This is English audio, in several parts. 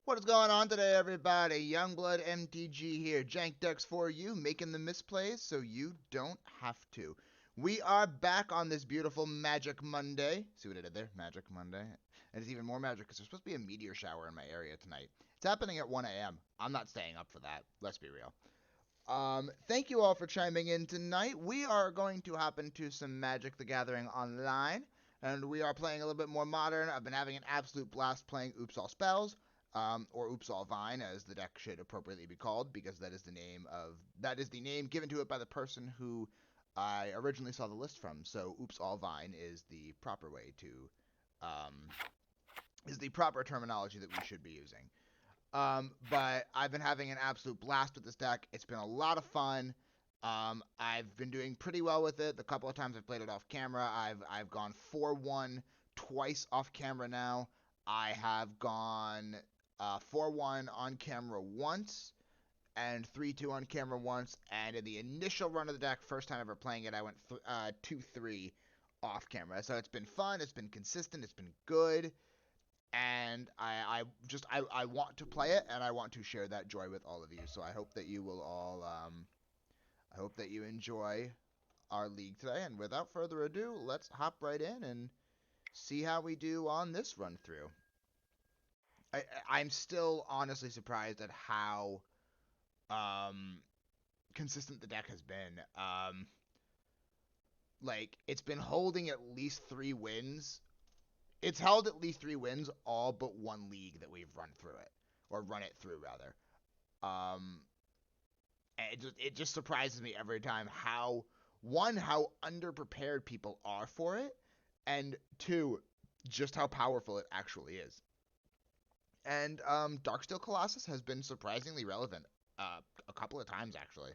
What is going on today, everybody? Youngblood MTG here. Jank decks for you, making the misplays so you don't have to. We are back on this beautiful Magic Monday. See what I did there? Magic Monday. And it's even more magic because there's supposed to be a meteor shower in my area tonight. It's happening at 1 a.m. I'm not staying up for that. Let's be real. Thank you all for chiming in tonight. We are going to hop into some Magic the Gathering online. And we are playing a little bit more modern. I've been having an absolute blast playing Oops All Spells. Or Oops All Vine, as the deck should appropriately be called, because that is the name given to it by the person who I originally saw the list from. So Oops All Vine is the proper way to is the proper terminology that we should be using. But I've been having an absolute blast with this deck. It's been a lot of fun. I've been doing pretty well with it. The couple of times I've played it off camera, I've gone 4-1 twice off camera now. I have gone 4-1 on camera once, and 3-2 on camera once, and in the initial run of the deck, first time ever playing it, I went 2-3 off camera. So it's been fun, it's been consistent, it's been good, and I want to play it, and I want to share that joy with all of you. So I hope that you will all, I hope that you enjoy our league today, and without further ado, let's hop right in and see how we do on this run through. I'm still honestly surprised at how consistent the deck has been. Like, it's been holding at least 3 wins. It's held at least 3 wins all but one league that we've run through it. Or run it through, rather. It just surprises me every time how underprepared people are for it, and 2, just how powerful it actually is. And Darksteel Colossus has been surprisingly relevant a couple of times, actually.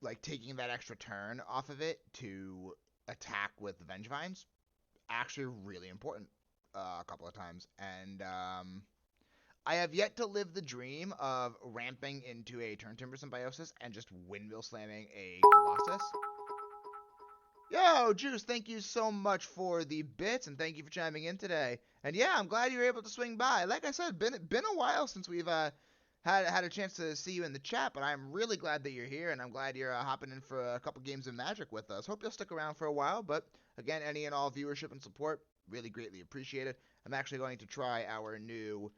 Like, taking that extra turn off of it to attack with the Vengevines, actually really important a couple of times. And I have yet to live the dream of ramping into a Turntimber Symbiosis and just windmill slamming a Colossus. Yo, Juice, thank you so much for the bits, and thank you for chiming in today. And yeah, I'm glad you were able to swing by. Like I said, been a while since we've had a chance to see you in the chat, but I'm really glad that you're here, and I'm glad you're hopping in for a couple games of Magic with us. Hope you'll stick around for a while, but again, any and all viewership and support, really greatly appreciated. I'm actually going to try our new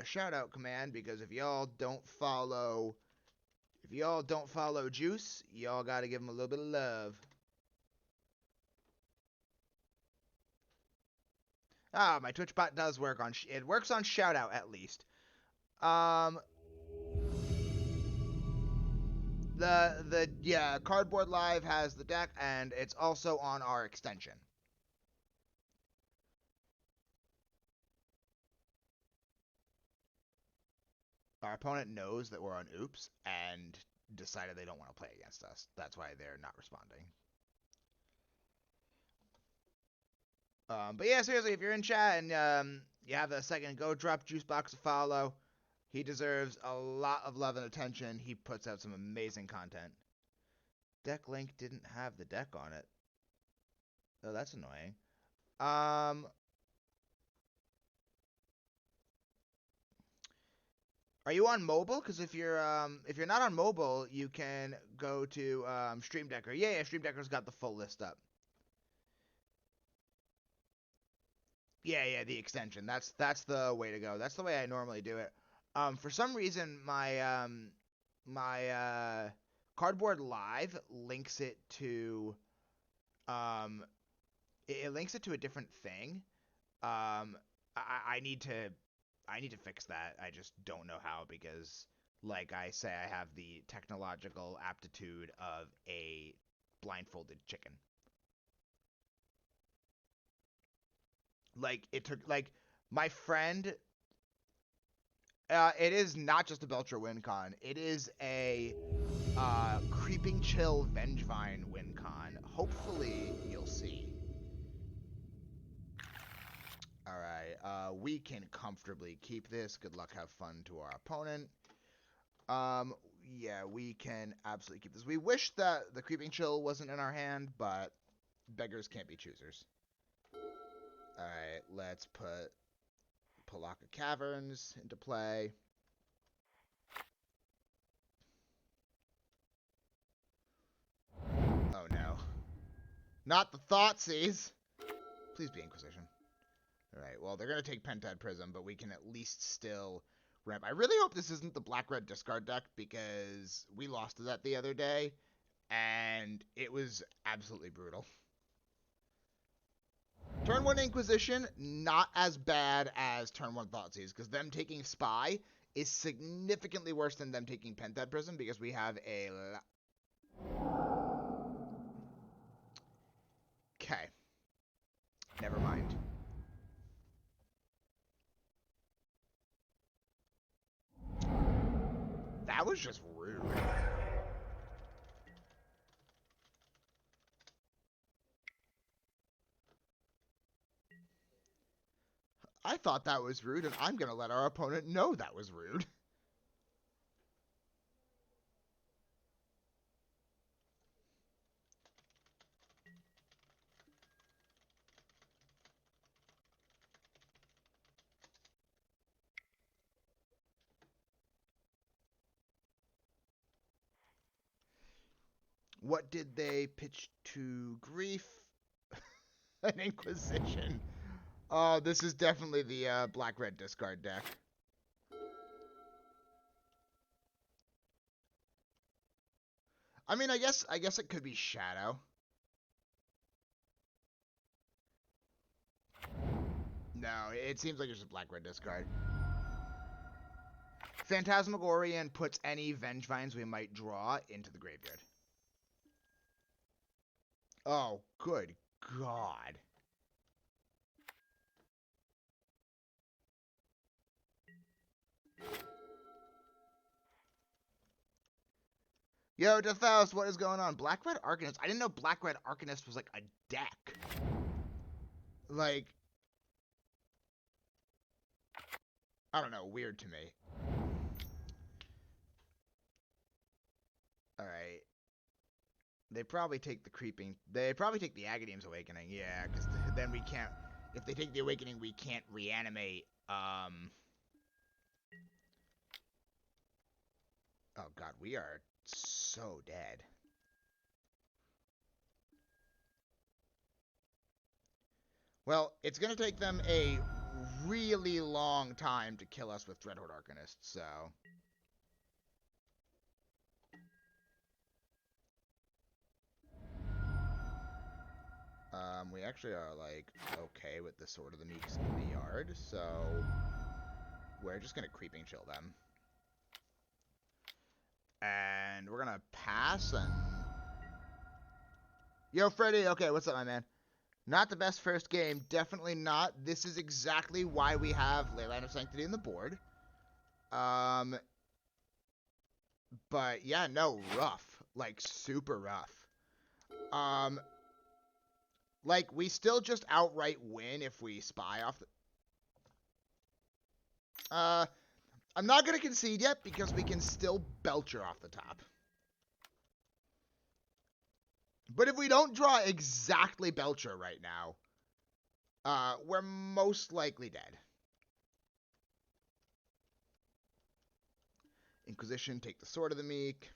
shout-out command, because if y'all don't follow Juice, y'all gotta give him a little bit of love. Ah, my Twitch bot does work on... it works on Shoutout, at least. Yeah, Cardboard Live has the deck, and it's also on our extension. Our opponent knows that we're on Oops, and decided they don't want to play against us. That's why they're not responding. But yeah, seriously, if you're in chat and you have a second, go drop Juicebox a follow. He deserves a lot of love and attention. He puts out some amazing content. Deck link didn't have the deck on it. Oh, that's annoying. Are you on mobile? Because if you're not on mobile, you can go to Stream Decker. Yeah, Stream Decker's got the full list up. Yeah, the extension. That's the way to go. That's the way I normally do it. For some reason, my Cardboard Live links it to it links it to a different thing. I need to fix that. I just don't know how, because, like I say, I have the technological aptitude of a blindfolded chicken. Like, it took, like, my friend, it is not just a Belcher win con. It is a Creeping Chill Vengevine win con. Hopefully, you'll see. Alright, we can comfortably keep this. Good luck, have fun to our opponent. Yeah, we can absolutely keep this. We wish that the Creeping Chill wasn't in our hand, but beggars can't be choosers. Alright, let's put Pelakka Caverns into play. Oh no. Not the Thoughtseize! Please be Inquisition. Alright, well, they're going to take Pentad Prism, but we can at least still ramp. I really hope this isn't the black-red discard deck, because we lost to that the other day, and it was absolutely brutal. Turn 1 Inquisition, not as bad as turn 1 Thoughtseize, because them taking Spy is significantly worse than them taking Pentad Prism, because we have a... Okay. Never mind. That was just rude. I thought that was rude, and I'm going to let our opponent know that was rude. What did they pitch to Grief? An Inquisition. Oh, this is definitely the black-red discard deck. I mean, I guess it could be Shadow. No, it seems like it's just black-red discard. Phantasmagorian puts any Vengevines we might draw into the graveyard. Oh, good God. Yo, Defaust, what is going on? Black-red Arcanist. I didn't know Black-red Arcanist was like a deck. Like, I don't know, weird to me. Alright. They probably take the creeping... They probably take the Agadeem's Awakening, yeah, because then we can't... If they take the Awakening, we can't reanimate, Oh god, we are so dead. Well, it's going to take them a really long time to kill us with Dreadhorde Arcanist, so... we actually are, like, okay with the Sword of the Meeks in the yard, so... We're just gonna Creeping Chill them. And we're gonna pass and... Yo, Freddy! Okay, what's up, my man? Not the best first game. Definitely not. This is exactly why we have Leyline of Sanctity in the board. But, yeah, no, rough. Like, super rough. Like, we still just outright win if we spy off the... I'm not going to concede yet because we can still Belcher off the top. But if we don't draw exactly Belcher right now, we're most likely dead. Inquisition, take the Sword of the Meek.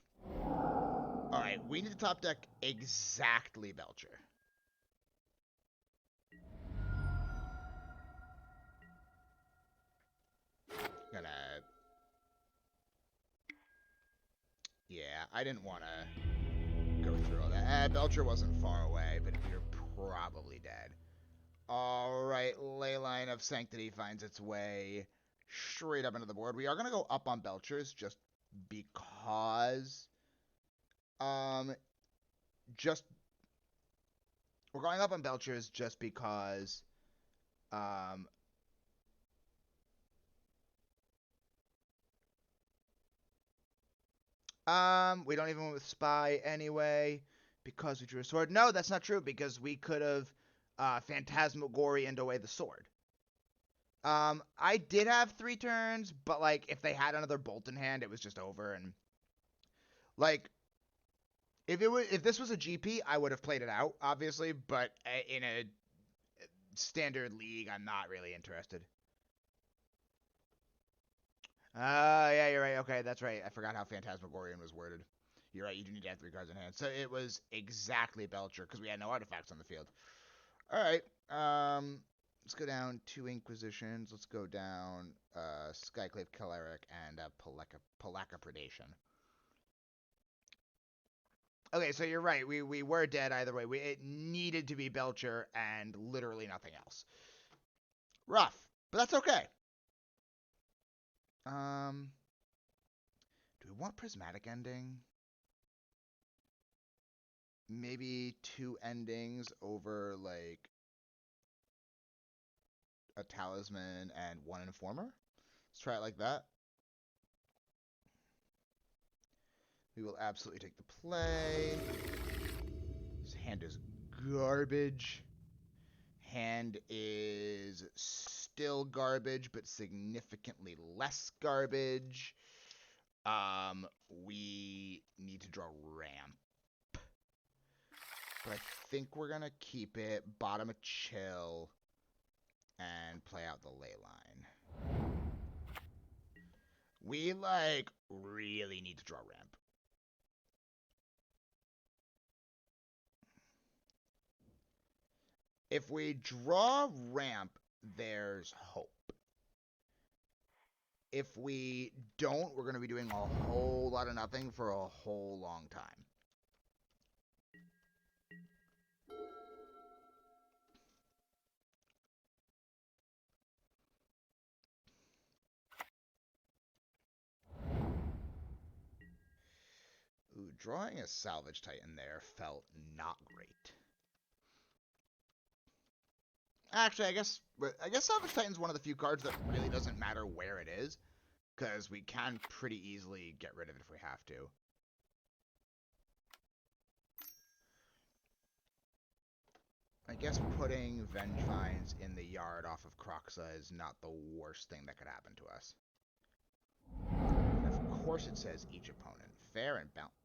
Alright, we need to top deck exactly Belcher. Gonna... Yeah, I didn't want to go through all that. Belcher wasn't far away, but we were probably dead. Alright, Leyline of Sanctity finds its way straight up into the board. We are going to go up on Belchers just because... We're going up on Belchers just because Um, we don't even went with Spy anyway because we drew a sword. No, that's not true because we could have Phantasmagorianed away the sword. I did have 3 turns, but like if they had another bolt in hand, it was just over. And like if this was a GP, I would have played it out, obviously. But in a standard league, I'm not really interested. Yeah, you're right. Okay, that's right. I forgot how Phantasmagorian was worded. You're right. You do need to have 3 cards in hand. So it was exactly Belcher because we had no artifacts on the field. All right. Let's go down 2 Inquisitions. Let's go down Skyclave Cleric and Pelakka Predation. Okay, so you're right. We were dead either way. It needed to be Belcher and literally nothing else. Rough, but that's okay. Do we want Prismatic Ending? Maybe 2 endings over like a Talisman and 1 Informer? Let's try it like that. We will absolutely take the play. His hand is garbage. Hand is still garbage, but significantly less garbage. We need to draw ramp. But I think we're going to keep it, bottom a chill, and play out the Leyline. We, like, really need to draw ramp. If we draw ramp, there's hope. If we don't, we're going to be doing a whole lot of nothing for a whole long time. Ooh, drawing a Salvage Titan there felt not great. Actually, I guess Salvage Titan's one of the few cards that really doesn't matter where it is, because we can pretty easily get rid of it if we have to. I guess putting Vengevines in the yard off of Kroxa is not the worst thing that could happen to us. And of course it says each opponent. Fair and balanced.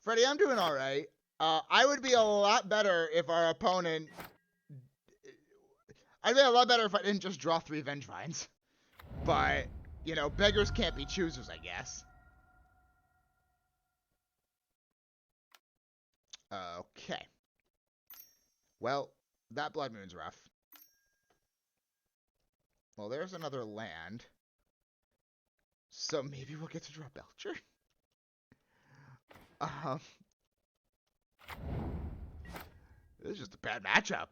Freddie, I'm doing alright. I would be a lot better if our opponent... I'd be a lot better if I didn't just draw 3 Vengevines. But, you know, beggars can't be choosers, I guess. Okay. Well, that Blood Moon's rough. Well, there's another land. So maybe we'll get to draw Belcher. This is just a bad matchup.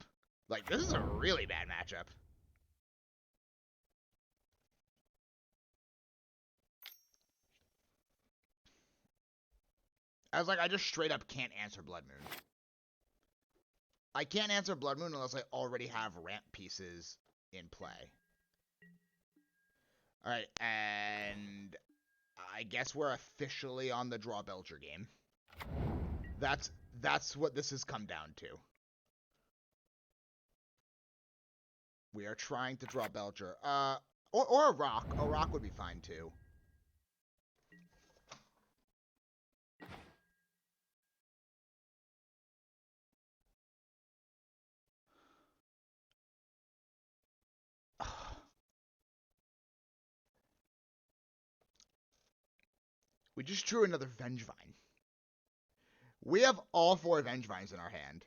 Like, this is a really bad matchup. I was like, I just straight up can't answer Blood Moon. I can't answer Blood Moon unless I already have ramp pieces in play. Alright, and I guess we're officially on the draw Belcher game. That's what this has come down to. We are trying to draw Belcher. Or a rock. A rock would be fine too. We just drew another Vengevine. We have all 4 Vengevines in our hand.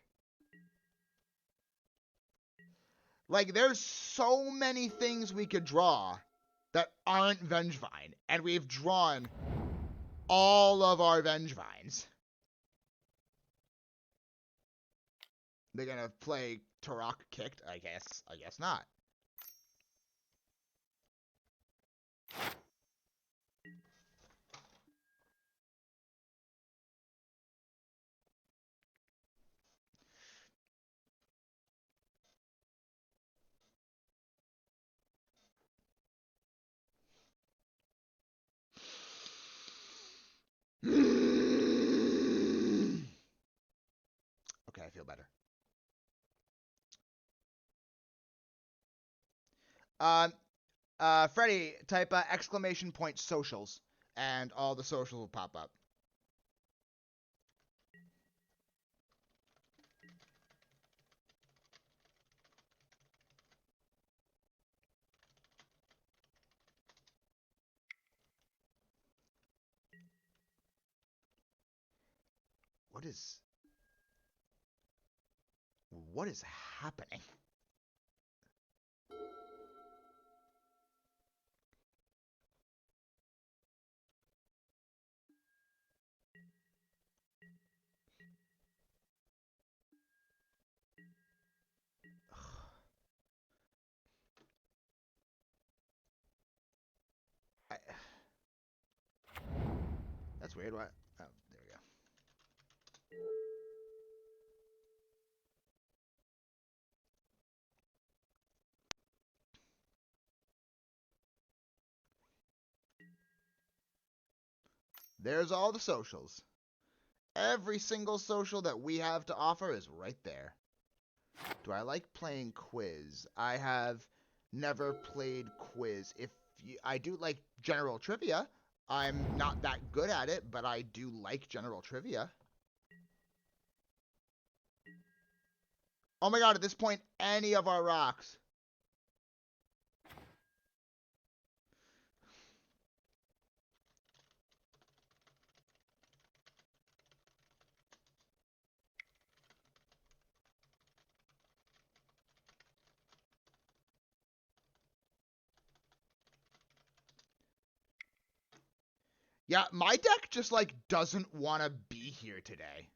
Like, there's so many things we could draw that aren't Vengevine, and we've drawn all of our Vengevines. They're gonna play Turok kicked? I guess not. Okay, I feel better. Freddy, type exclamation point socials, and all the socials will pop up. What is happening? That's weird. What? Oh, there we go. There's all the socials. Every single social that we have to offer is right there. Do I like playing quiz? I have never played quiz. I do like general trivia. I'm not that good at it, but I do like general trivia. Oh my god, at this point, any of our rocks. Yeah, my deck just, like, doesn't want to be here today.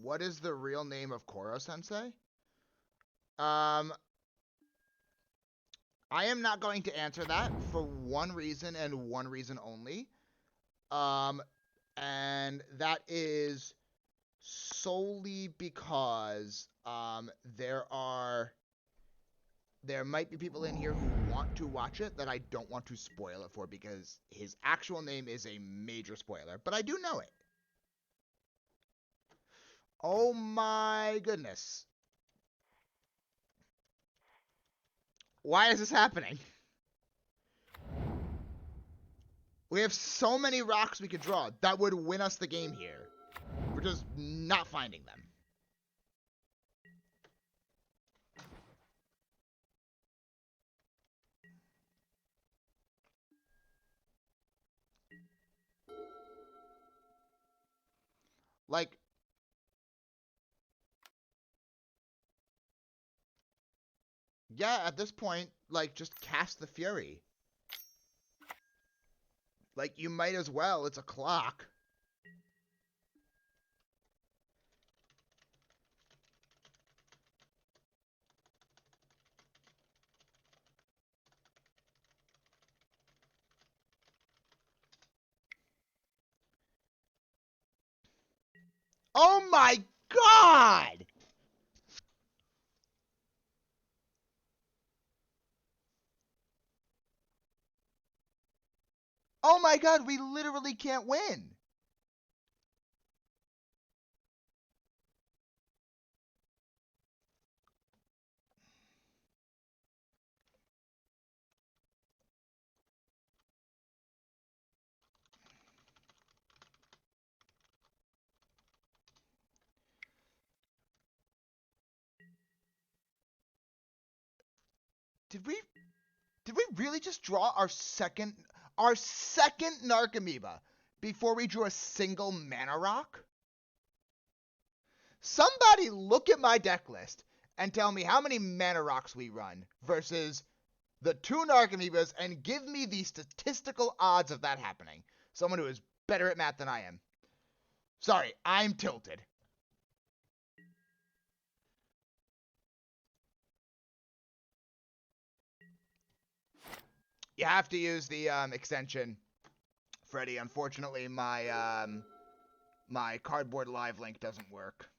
What is the real name of Koro-sensei? I am not going to answer that for one reason and one reason only. And that is solely because there might be people in here who want to watch it that I don't want to spoil it for, because his actual name is a major spoiler, but I do know it. Oh my goodness. Why is this happening? We have so many rocks we could draw that would win us the game here. We're just not finding them. Like, yeah, at this point, like, just cast the Fury. Like, you might as well. It's a clock. Oh my god! Oh my god, we literally can't win. Did we really just draw our second Narcomoeba before we drew a single mana rock? Somebody look at my deck list and tell me how many mana rocks we run versus the 2 Narcomoebas, and give me the statistical odds of that happening. Someone who is better at math than I am. Sorry, I'm tilted. You have to use the extension, Freddy. Unfortunately, my my cardboard live link doesn't work.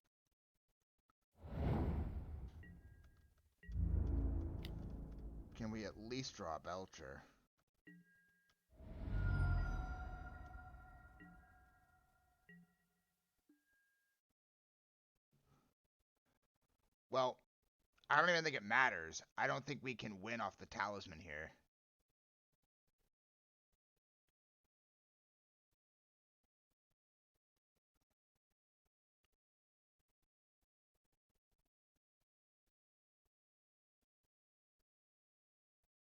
Can we at least draw a Belcher? Well, I don't even think it matters. I don't think we can win off the Talisman here.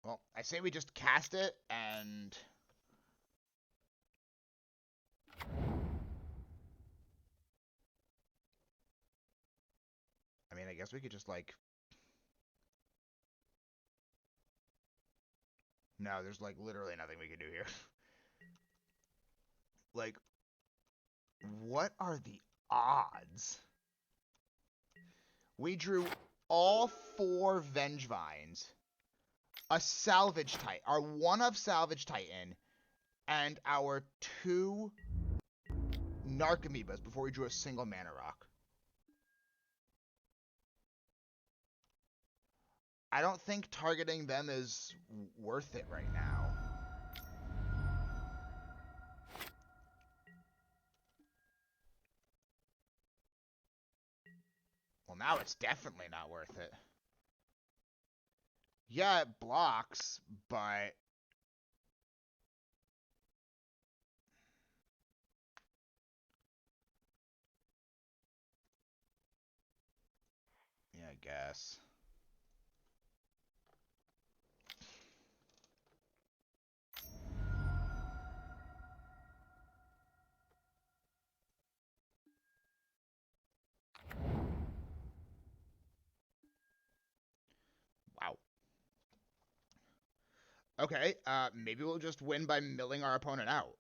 Well, I say we just cast it and... I mean, I guess we could just, like... No, there's, like, literally nothing we can do here. Like, what are the odds? We drew all 4 Vengevines, a Salvage Titan, our 1-of Salvage Titan, and our 2 Narcomoebas before we drew a single mana rock. I don't think targeting them is worth it right now. Well, now it's definitely not worth it. Yeah, it blocks, but... yeah, I guess. Wow. Okay, maybe we'll just win by milling our opponent out.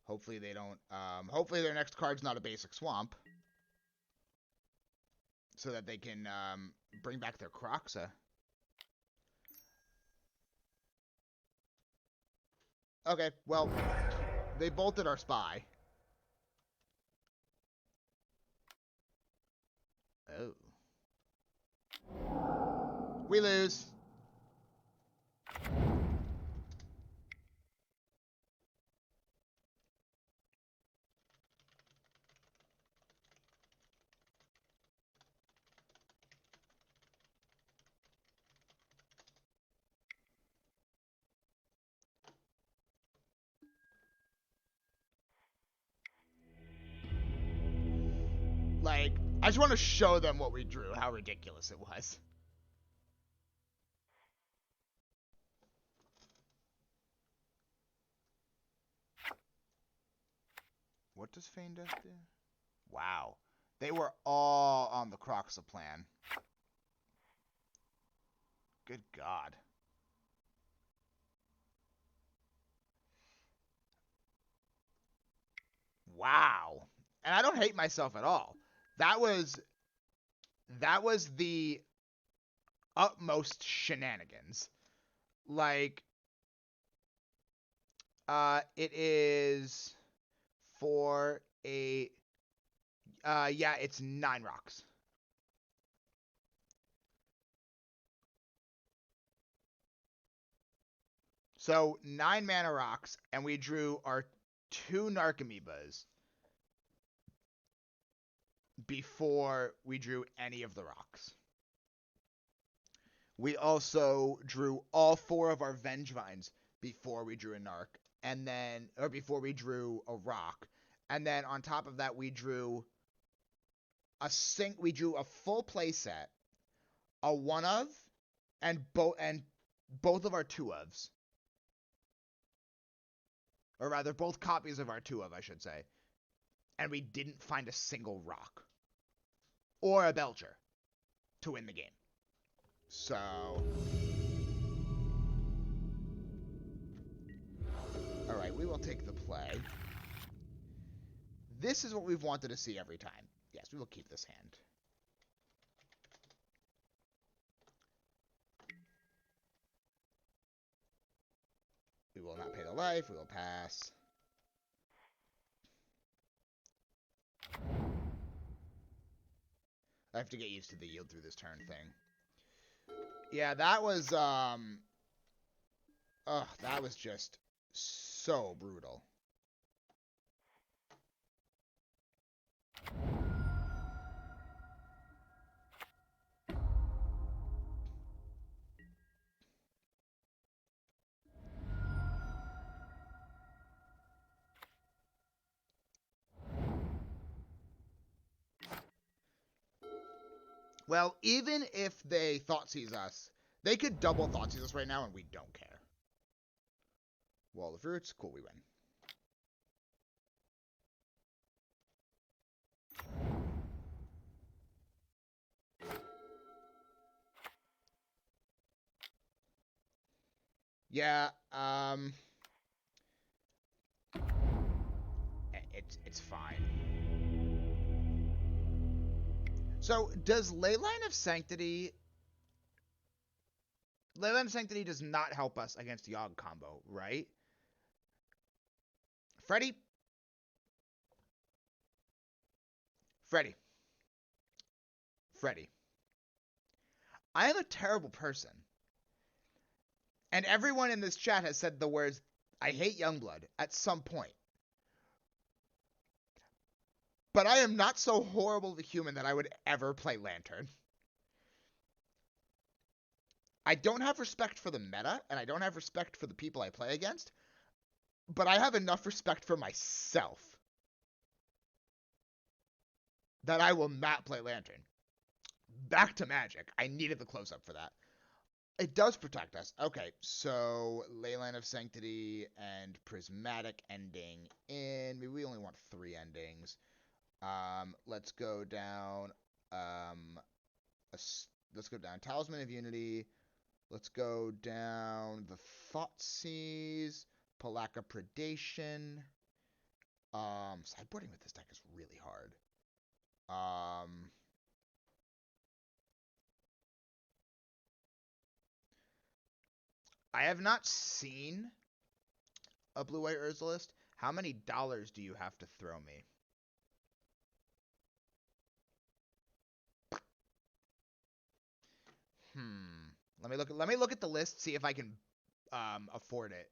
Hopefully they don't, hopefully their next card's not a basic swamp. So that they can, bring back their Kroxa. Okay, well, they bolted our spy. Oh. We lose. Like, I just want to show them what we drew, how ridiculous it was. What does Feign Death do? Wow. They were all on the Kroxa plan. Good God. Wow. And I don't hate myself at all. That was the utmost shenanigans. Like, it is 4, 8, yeah, it's 9 rocks. So 9 mana rocks, and we drew our 2 Narcomoebas before we drew any of the rocks. We also drew all 4 of our Vengevines before we drew a Narc, and then, or before we drew a rock, and then on top of that we drew a full play set, a 1-of, and both of our 2-ofs. Or rather, both copies of our 2-of, I should say. And we didn't find a single rock. Or a Belcher to win the game. So... alright, we will take the play. This is what we've wanted to see every time. Yes, we will keep this hand. We will not pay the life. We will pass. I have to get used to the yield through this turn thing. Yeah, that was, ugh, that was just so brutal. Well, even if they Thoughtseize us, they could double Thoughtseize us right now, and we don't care. Wall of Roots, cool, we win. Yeah, it's fine. So, does Leyline of Sanctity... Leyline of Sanctity does not help us against Yogg combo, right? Freddy? Freddy. Freddy. I am a terrible person. And everyone in this chat has said the words, I hate Youngblood, at some point. But I am not so horrible of a human that I would ever play Lantern. I don't have respect for the meta, and I don't have respect for the people I play against, but I have enough respect for myself that I will not play Lantern. Back to Magic. I needed the close-up for that. It does protect us. Okay, so Leyline of Sanctity and Prismatic Ending in. Maybe we only want 3 endings. Let's go down. Let's go down Talisman of Unity. Let's go down the Thoughtseize, Pelakka Predation. Sideboarding with this deck is really hard. I have not seen a blue-white Urza list. How many dollars do you have to throw me? Let me look at the list, see if I can afford it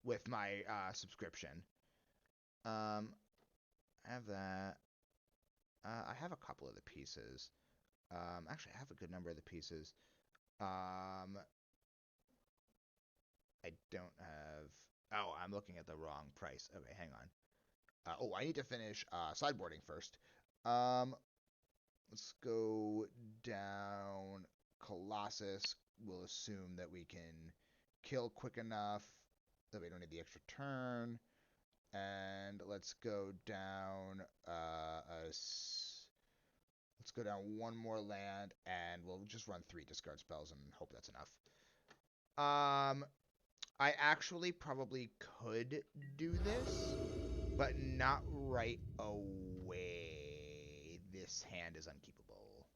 with my subscription. I have that. I have a couple of the pieces. Actually, I have a good number of the pieces. I don't have... Oh, I'm looking at the wrong price. Okay, hang on. Oh, I need to finish sideboarding first. Let's go down Colossus. We'll assume that we can kill quick enough that we don't need the extra turn. And let's go down let's go down one more land, and we'll just run 3 discard spells and hope that's enough. I actually probably could do this, but not right away. This hand is unkeepable.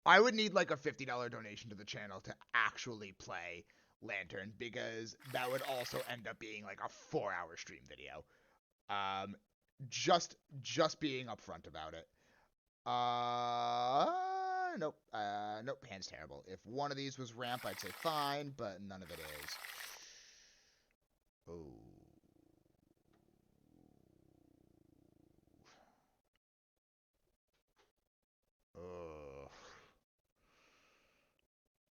I would need like a $50 donation to the channel to actually play Lantern, because that would also end up being like a 4-hour stream video. Just being upfront about it. Nope. Nope, hand's terrible. If one of these was ramp, I'd say fine, but none of it is. Oh. Ugh.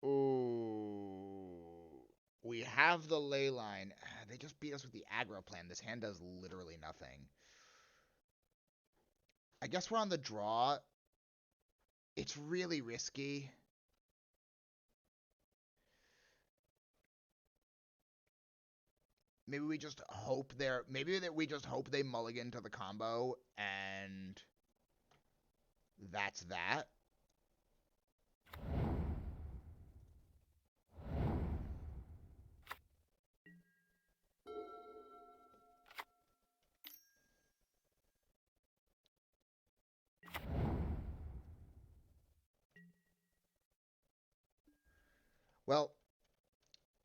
Ooh. We have the Leyline. They just beat us with the aggro plan. This hand does literally nothing. I guess we're on the draw. It's really risky. Maybe we just hope they're... Maybe that we just hope they mulligan to the combo, and that's that. Well,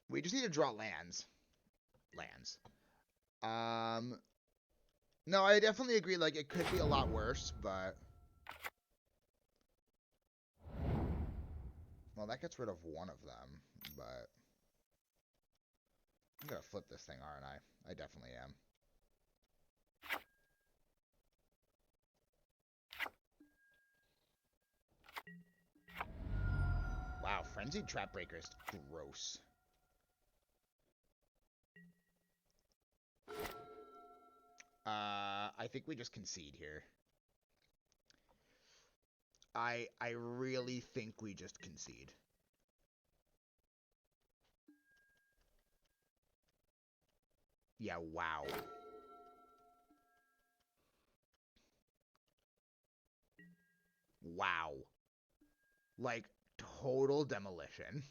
we just need to draw lands. No, I definitely agree, like, it could be a lot worse, but... Well, that gets rid of one of them, but... I'm gonna flip this thing, aren't I? I definitely am. Wow, Frenzied Trapbreaker is gross. I think we just concede here. I really think we just concede. Yeah, wow. Wow. Like, total demolition.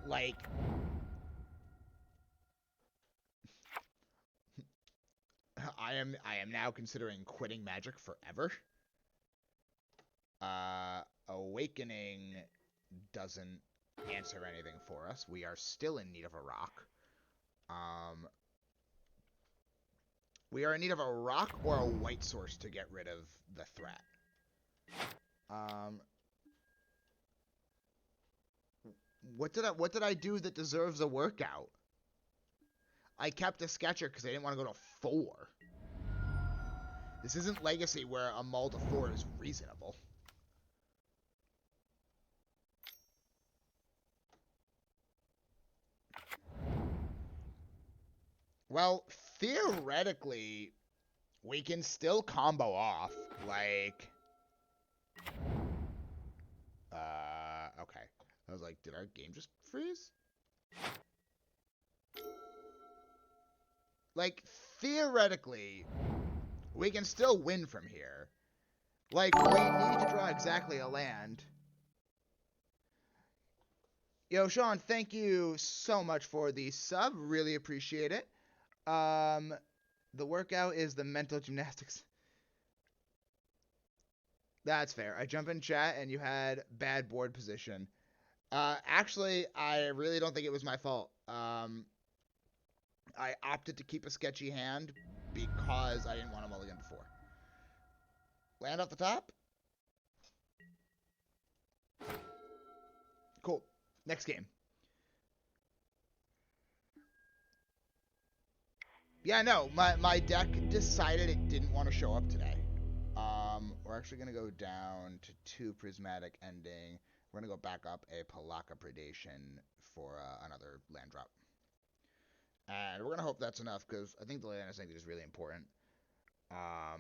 Like... I am now considering quitting Magic forever. Awakening doesn't answer anything for us. We are still in need of a rock. We are in need of a rock or a white source to get rid of the threat. What did I do that deserves a workout? I kept a Sketcher because I didn't want to go to 4. This isn't Legacy where a mull to 4 is reasonable. Well, theoretically, we can still combo off. Like... okay. I was like, did our game just freeze? Like, theoretically, we can still win from here. Like, we need to draw exactly a land. Yo, Sean, thank you so much for the sub. Really appreciate it. The workout is the mental gymnastics. That's fair. I jump in chat and you had bad board position. Actually, I really don't think it was my fault. I opted to keep a sketchy hand because I didn't want to mulligan before. Land off the top. Cool. Next game. Yeah, no, my deck decided it didn't want to show up today. We're actually going to go down to 2 Prismatic Ending. We're going to go back up a Pelakka Predation for another land drop. And we're going to hope that's enough, because I think the Leyline of Sanctity is really important. Oh,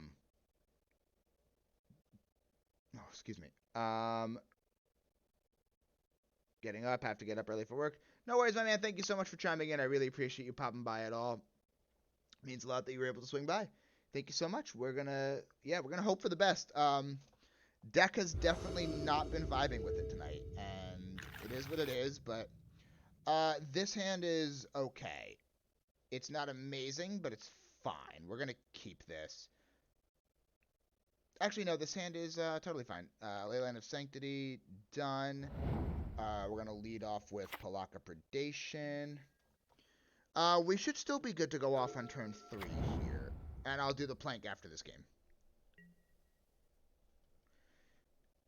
excuse me. Getting up, have to get up early for work. No worries, my man. Thank you so much for chiming in. I really appreciate you popping by at all. It means a lot that you were able to swing by. Thank you so much. We're gonna hope for the best. Deck has definitely not been vibing with it tonight, and it is what it is, but this hand is okay. It's not amazing, but it's fine. We're gonna keep this. Actually, no, this hand is totally fine. Leyline of Sanctity, done. We're gonna lead off with Pelakka Predation. We should still be good to go off on turn 3 here. And I'll do the plank after this game.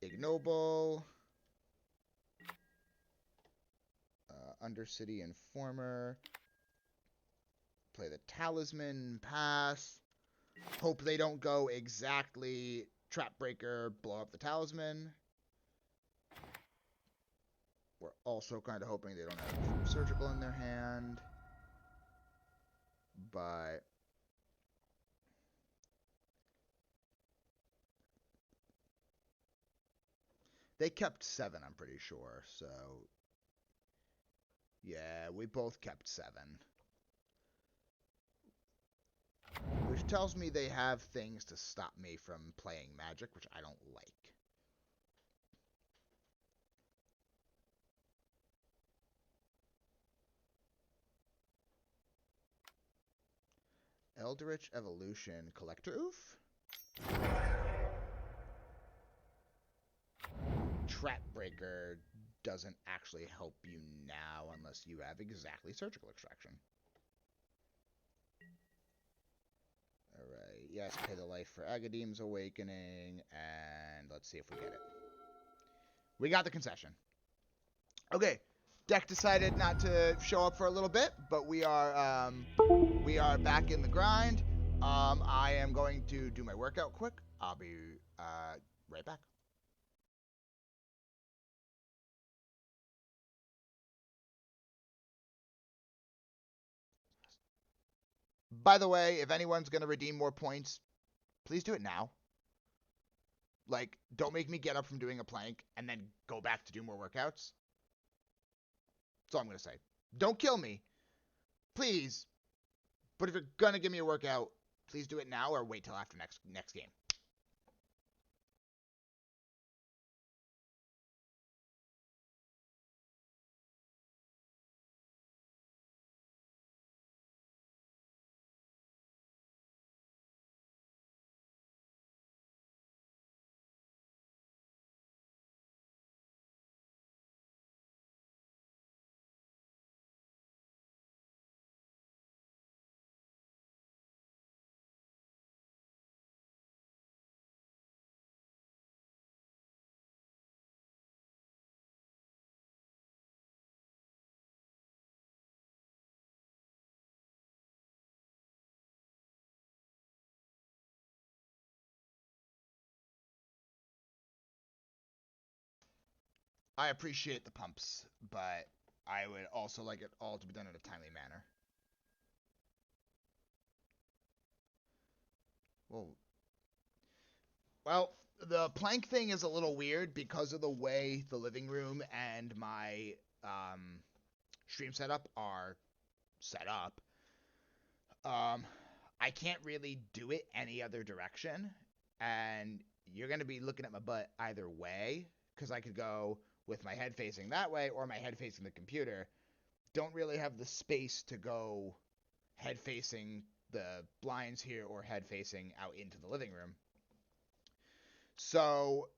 Ignoble. Undercity Informer. Play the Talisman, pass. Hope they don't go exactly Trapbreaker, blow up the Talisman. We're also kind of hoping they don't have Surgical in their hand. But they kept 7, I'm pretty sure. So, yeah, we both kept 7. Which tells me they have things to stop me from playing Magic, which I don't like. Eldritch Evolution Collector Oof? Trapbreaker doesn't actually help you now unless you have exactly Surgical Extraction. Alright, yes, pay the life for Agadeem's Awakening, and let's see if we get it. We got the concession. Okay, deck decided not to show up for a little bit, but we are back in the grind. I am going to do my workout quick. I'll be right back. By the way, if anyone's gonna redeem more points, please do it now. Like, don't make me get up from doing a plank and then go back to do more workouts. That's all I'm gonna say. Don't kill me, please. But if you're gonna give me a workout, please do it now or wait till after next game. I appreciate the pumps, but I would also like it all to be done in a timely manner. Well, the plank thing is a little weird because of the way the living room and my stream setup are set up. I can't really do it any other direction, and you're gonna be looking at my butt either way because I could go with my head facing that way or my head facing the computer. Don't really have the space to go head facing the blinds here or head facing out into the living room. So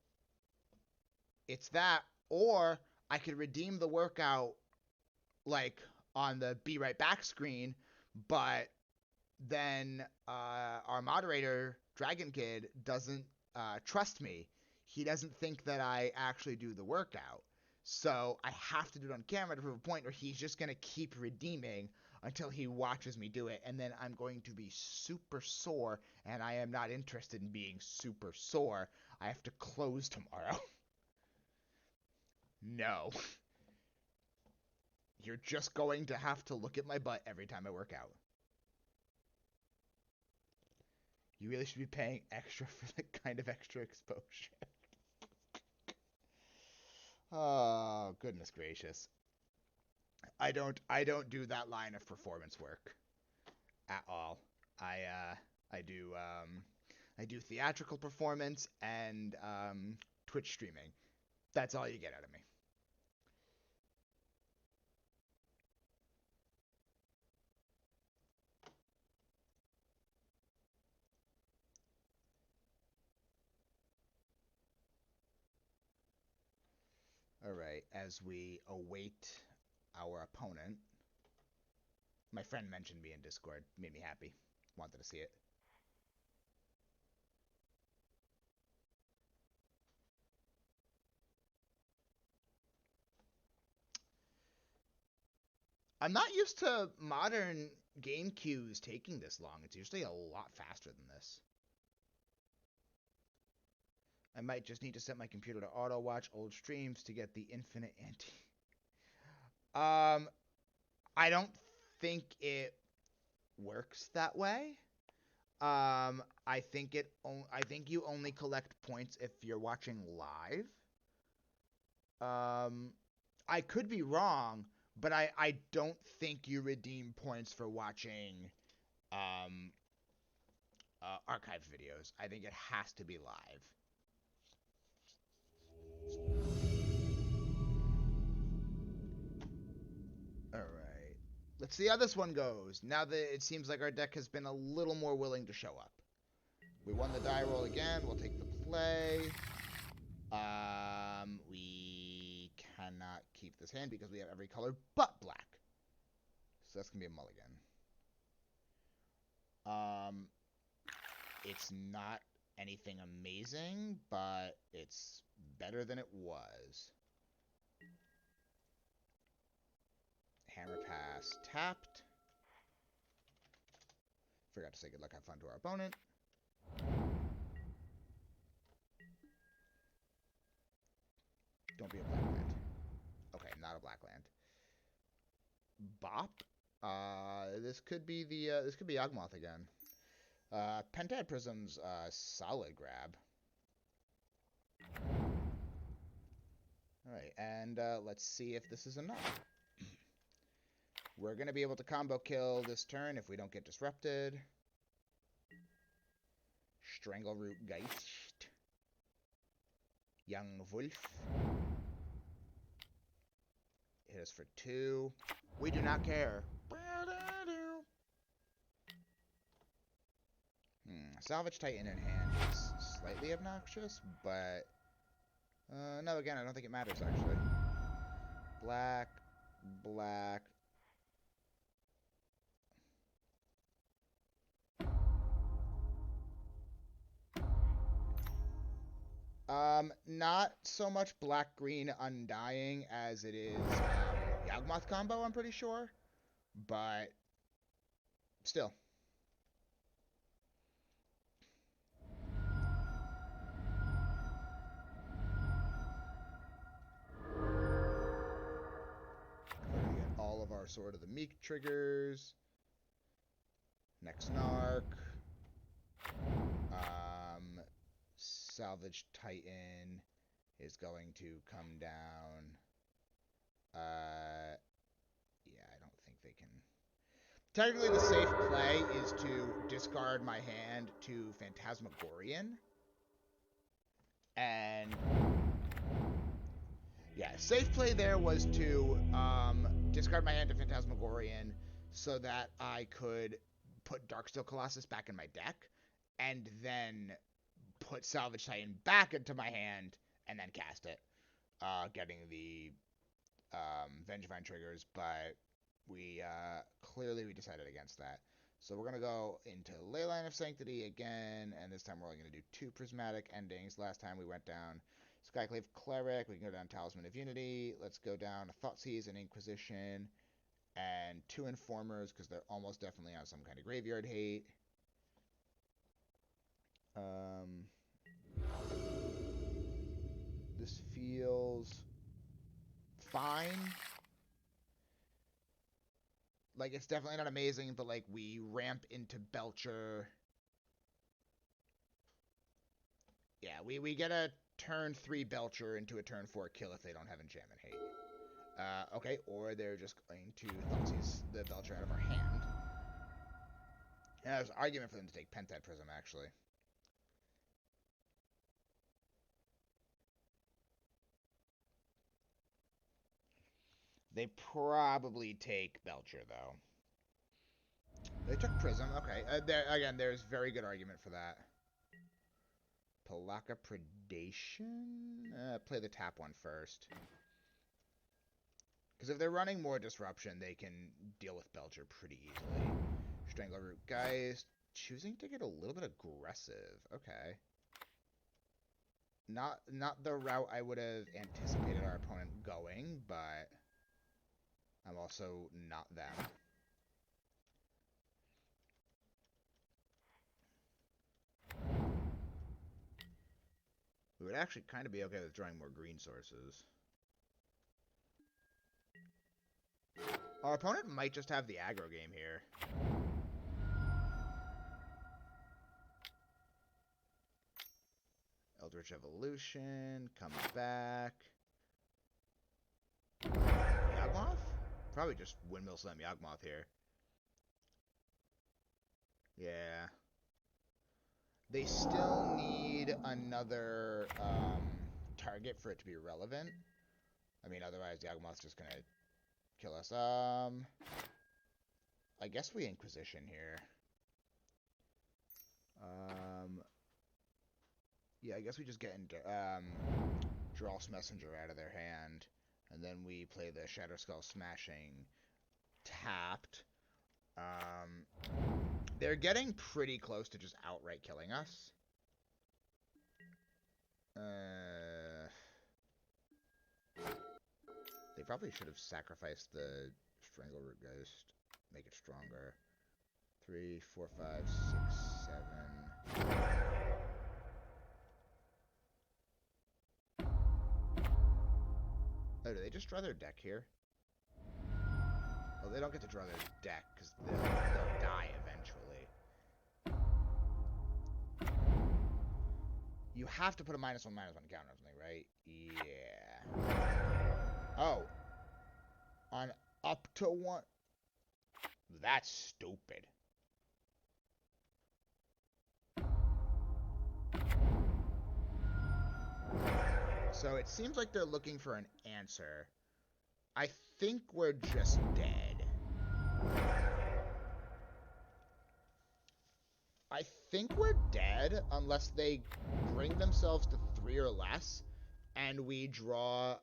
it's that, or I could redeem the workout like on the be right back screen, but then our moderator Dragon Kid doesn't trust me. He doesn't think that I actually do the workout. So I have to do it on camera to prove a point, or he's just going to keep redeeming until he watches me do it. And then I'm going to be super sore, and I am not interested in being super sore. I have to close tomorrow. No. You're just going to have to look at my butt every time I work out. You really should be paying extra for that kind of extra exposure. Oh, goodness gracious. I don't do that line of performance work at all. I do theatrical performance and Twitch streaming. That's all you get out of me. All right, as we await our opponent. My friend mentioned me in Discord. Made me happy. Wanted to see it. I'm not used to modern game queues taking this long. It's usually a lot faster than this. I might just need to set my computer to auto watch old streams to get the infinite anti. I don't think it works that way. I think you only collect points if you're watching live. I could be wrong, but I don't think you redeem points for watching archived videos. I think it has to be live. Alright. Let's see how this one goes. Now that it seems like our deck has been a little more willing to show up. We won the die roll again. We'll take the play. We cannot keep this hand because we have every color but black. So that's going to be a mulligan. It's not anything amazing, but it's better than it was. Hammer pass tapped. Forgot to say good luck, have fun to our opponent. Don't be a black land. Okay, not a black land. Bop. This could be Yawgmoth again. Pentad Prism's solid grab. Alright, and let's see if this is enough. We're going to be able to combo kill this turn if we don't get disrupted. Strangleroot Geist. Young Wolf. Hit us for 2. We do not care. Salvage Titan in hand is slightly obnoxious, but... no, again, I don't think it matters, actually. Black, black... Not so much black-green Undying as it is Yawgmoth combo, I'm pretty sure. But, still. We're gonna get all of our Sword of the Meek triggers. Next Narc. Salvage Titan is going to come down. Yeah, I don't think they can. Technically, the safe play is to discard my hand to Phantasmagorian. And yeah, safe play there was to discard my hand to Phantasmagorian so that I could put Darksteel Colossus back in my deck, and then put Salvage Titan back into my hand, and then cast it, getting the Vengevine triggers, but we clearly decided against that. So we're going to go into Leyline of Sanctity again, and this time we're only going to do 2 Prismatic Endings. Last time we went down Skyclave Cleric, we can go down Talisman of Unity, let's go down Thoughtseize and Inquisition, and 2 Informers, because they're almost definitely on some kind of graveyard hate. This feels fine. Like, it's definitely not amazing, but, like, we ramp into Belcher. Yeah, we get a turn 3 Belcher into a turn 4 kill if they don't have Enchantment Hate. Okay, or they're just going to Thoughtseize the Belcher out of our hand. And there's an argument for them to take Pentad Prism, actually. They probably take Belcher, though. They took Prism, okay. Again, there's very good argument for that. Pelakka Predation? Play the tap one first. Because if they're running more Disruption, they can deal with Belcher pretty easily. Strangleroot Geist. Choosing to get a little bit aggressive. Okay. Not the route I would have anticipated our opponent going, but I'm also not them. We would actually kind of be okay with drawing more green sources. Our opponent might just have the aggro game here. Eldritch Evolution, comes back. Yawgmoth? Probably just Windmill Slam Yawgmoth here. Yeah. They still need another target for it to be relevant. I mean, otherwise Yawgmoth's just gonna kill us. I guess we Inquisition here. Yeah, I guess we just get into Draw's Messenger out of their hand, and then we play the Shatterskull Smashing tapped. They're getting pretty close to just outright killing us. They probably should have sacrificed the Strangleroot Ghost. Make it stronger. 3, 4, 5, 6, 7. Oh, do they just draw their deck here? Well, they don't get to draw their deck, because they'll die eventually. You have to put a -1/-1 counter on something, right? Yeah. Oh. On up to 1. That's stupid. So it seems like they're looking for an answer. I think we're just dead. I think we're dead unless they bring themselves to 3 or less and we draw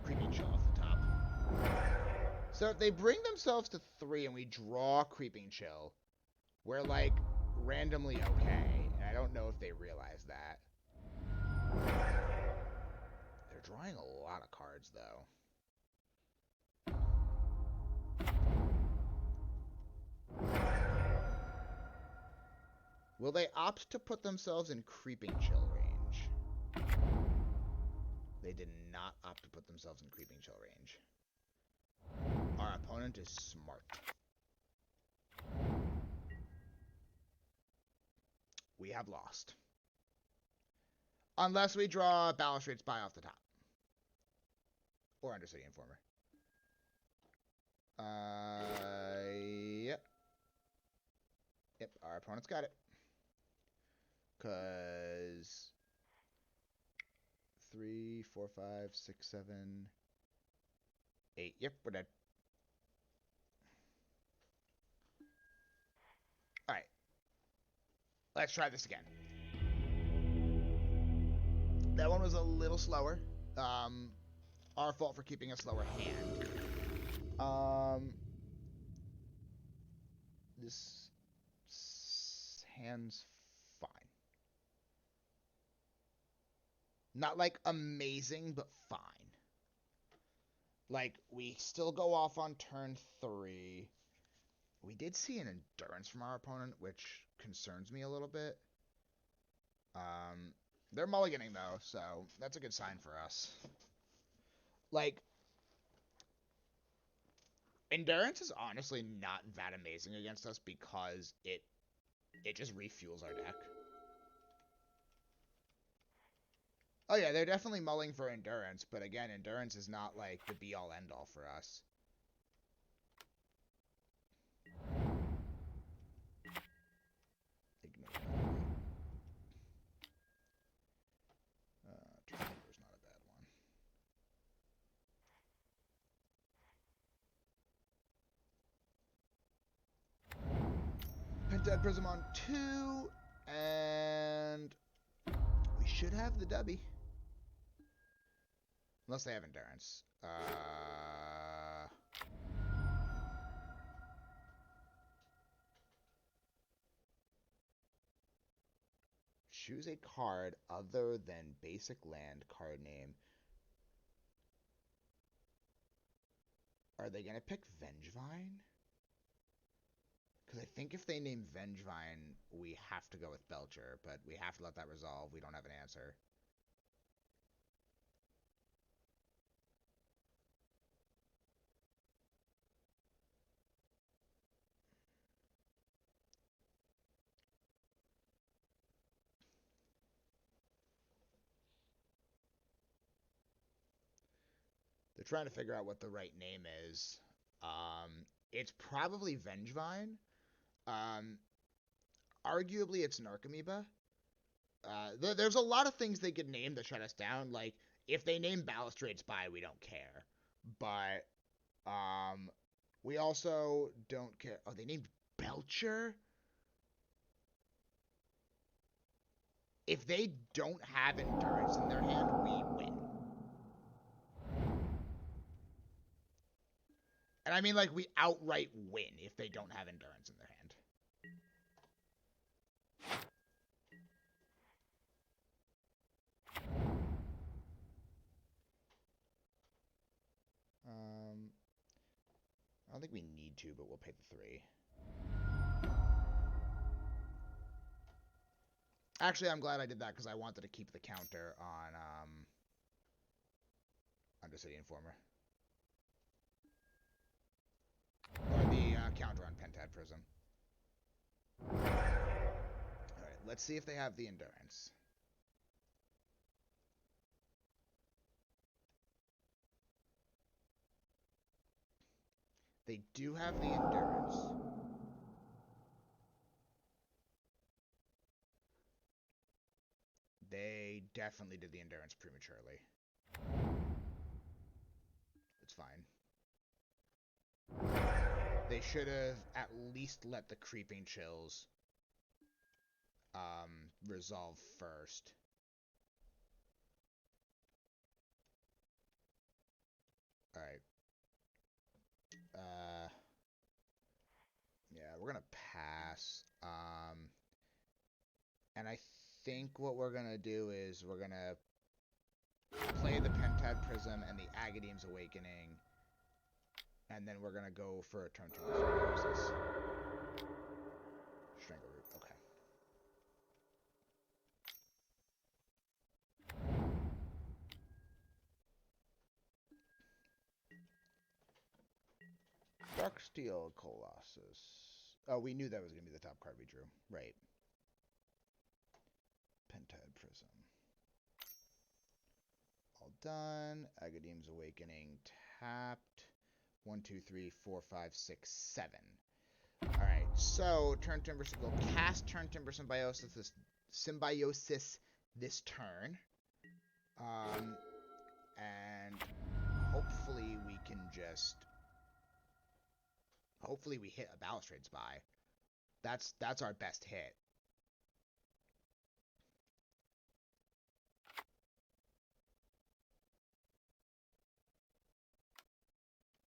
Creeping Chill off the top. So if they bring themselves to 3 and we draw Creeping Chill, we're like randomly okay. And I don't know if they realize that. They're drawing a lot of cards though. Will they opt to put themselves in Creeping Chill range? They did not opt to put themselves in Creeping Chill range. Our opponent is smart. We have lost. Unless we draw Balustrade Spy off the top. Or Undercity Informer. Yep. Yep, our opponent's got it. Because 3, 4, 5, 6, 7, 8. Yep, we're dead. Alright. Let's try this again. That one was a little slower. Our fault for keeping a slower hand. This hand's fine. Not like amazing, but fine. Like, we still go off on turn 3. We did see an endurance from our opponent, which concerns me a little bit. They're mulliganing, though, so that's a good sign for us. Like, endurance is honestly not that amazing against us because it just refuels our deck. Oh yeah, they're definitely mulling for endurance, but again, endurance is not like the be-all end-all for us. Ignore that. Turntimber's not a bad one. Pentad Prism on 2, and we should have the W. Unless they have endurance. Choose a card other than basic land card name. Are they going to pick Vengevine? Because I think if they name Vengevine, we have to go with Belcher, but we have to let that resolve. We don't have an answer. They're trying to figure out what the right name is. It's probably Vengevine. Arguably, it's Narcomoeba. There's a lot of things they could name that shut us down. Like, if they name Balustrade Spy, we don't care. But, we also don't care. Oh, they named Belcher? If they don't have endurance in their hand, we win. And I mean, like, we outright win if they don't have endurance in their hand. don't think we need to, but we'll pay the 3. Actually, I'm glad I did that because I wanted to keep the counter on Undercity Informer. Or the counter on Pentad Prism. Alright, let's see if they have the endurance. They do have the endurance. They definitely did the endurance prematurely. It's fine. They should have at least let the creeping chills resolve first. Alright. Yeah, we're gonna pass. And I think what we're gonna do is we're gonna play the Pentad Prism and the Agadeem's Awakening, and then we're gonna go for a Turntimber Symbiosis. Strangleroot, okay. Darksteel Colossus. Oh, we knew that was gonna be the top card we drew. Right. Pentad Prism. All done. Agadeem's Awakening tapped. 1, 2, 3, 4, 5, 6, 7. Alright, so Turntimber will cast Turntimber Symbiosis this turn. And hopefully we can just... Hopefully we hit a Balustrade Spy. That's our best hit.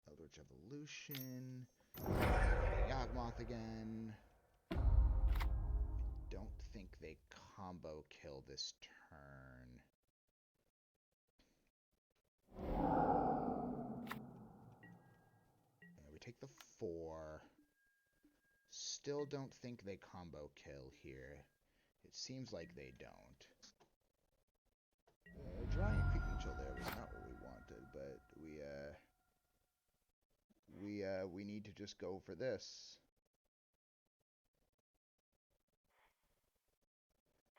Eldritch Evolution. Yawgmoth again. I don't think they combo kill this turn. Yeah, we take the 4. Still don't think they combo kill here. It seems like they don't. Drawing a Creeping Chill there was not what we wanted, but we need to just go for this.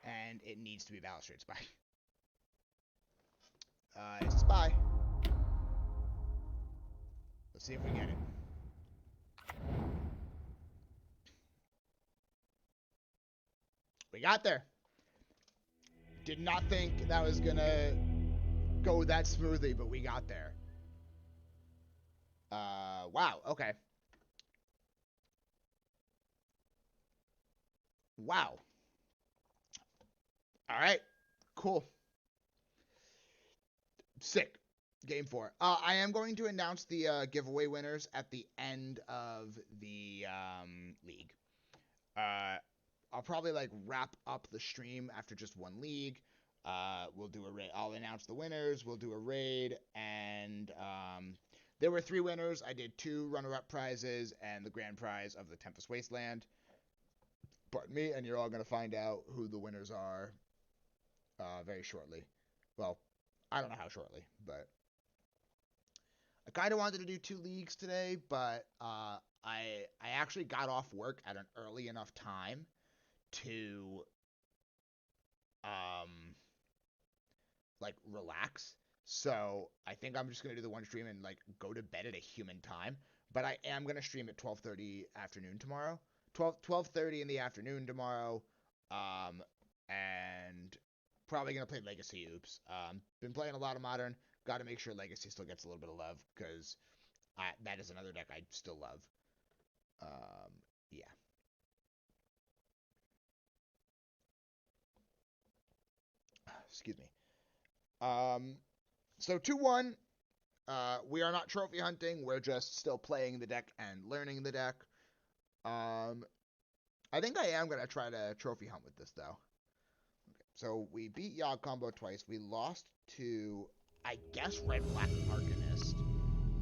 And it needs to be Balustrade Spy. It's Spy. Let's see if we get it. We got there. Did not think that was gonna go that smoothly, but we got there. Wow, okay. Wow. Alright, cool. Sick. Game 4. I am going to announce the giveaway winners at the end of the league. I'll probably like wrap up the stream after just one league. We'll do a raid. I'll announce the winners. We'll do a raid, and there were 3 winners. I did 2 runner-up prizes and the grand prize of the Tempest Wasteland. Pardon me, and you're all gonna find out who the winners are very shortly. Well, I don't know how shortly, but I kind of wanted to do 2 leagues today, but I actually got off work at an early enough time to like relax. So I think I'm just gonna do the one stream and like go to bed at a human time. But I am gonna stream at 12:30 afternoon tomorrow. 12:30 in the afternoon tomorrow. And probably gonna play Legacy Oops. Been playing a lot of Modern. Got to make sure Legacy still gets a little bit of love because that is another deck I still love. Yeah. Excuse me. So 2-1. We are not trophy hunting. We're just still playing the deck and learning the deck. I think I am gonna try to trophy hunt with this though. Okay, so we beat Yogg combo twice. We lost to, I guess, Red Black Arcanist,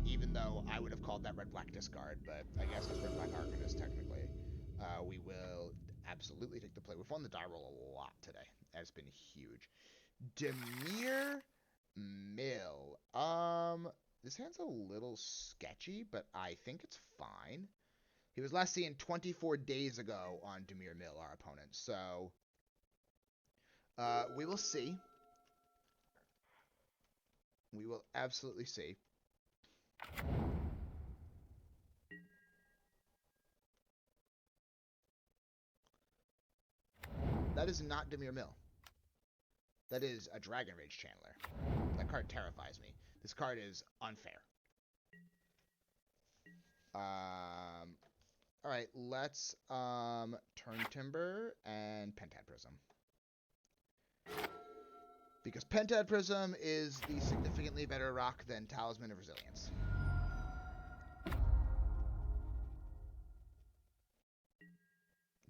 even even though I would have called that red-black discard, but I guess it's red-black Arcanist technically. We will absolutely take the play. We've won the die roll a lot today. That's been huge. Demir Mill. This hand's a little sketchy, but I think it's fine. He was last seen 24 days ago on Demir Mill, our opponent. So, we will see. We will absolutely see. That is not Demir Mill. That is a Dragon Rage Channeler. That card terrifies me. This card is unfair. Alright, let's Turntimber and Pentad Prism. Because Pentad Prism is the significantly better rock than Talisman of Resilience.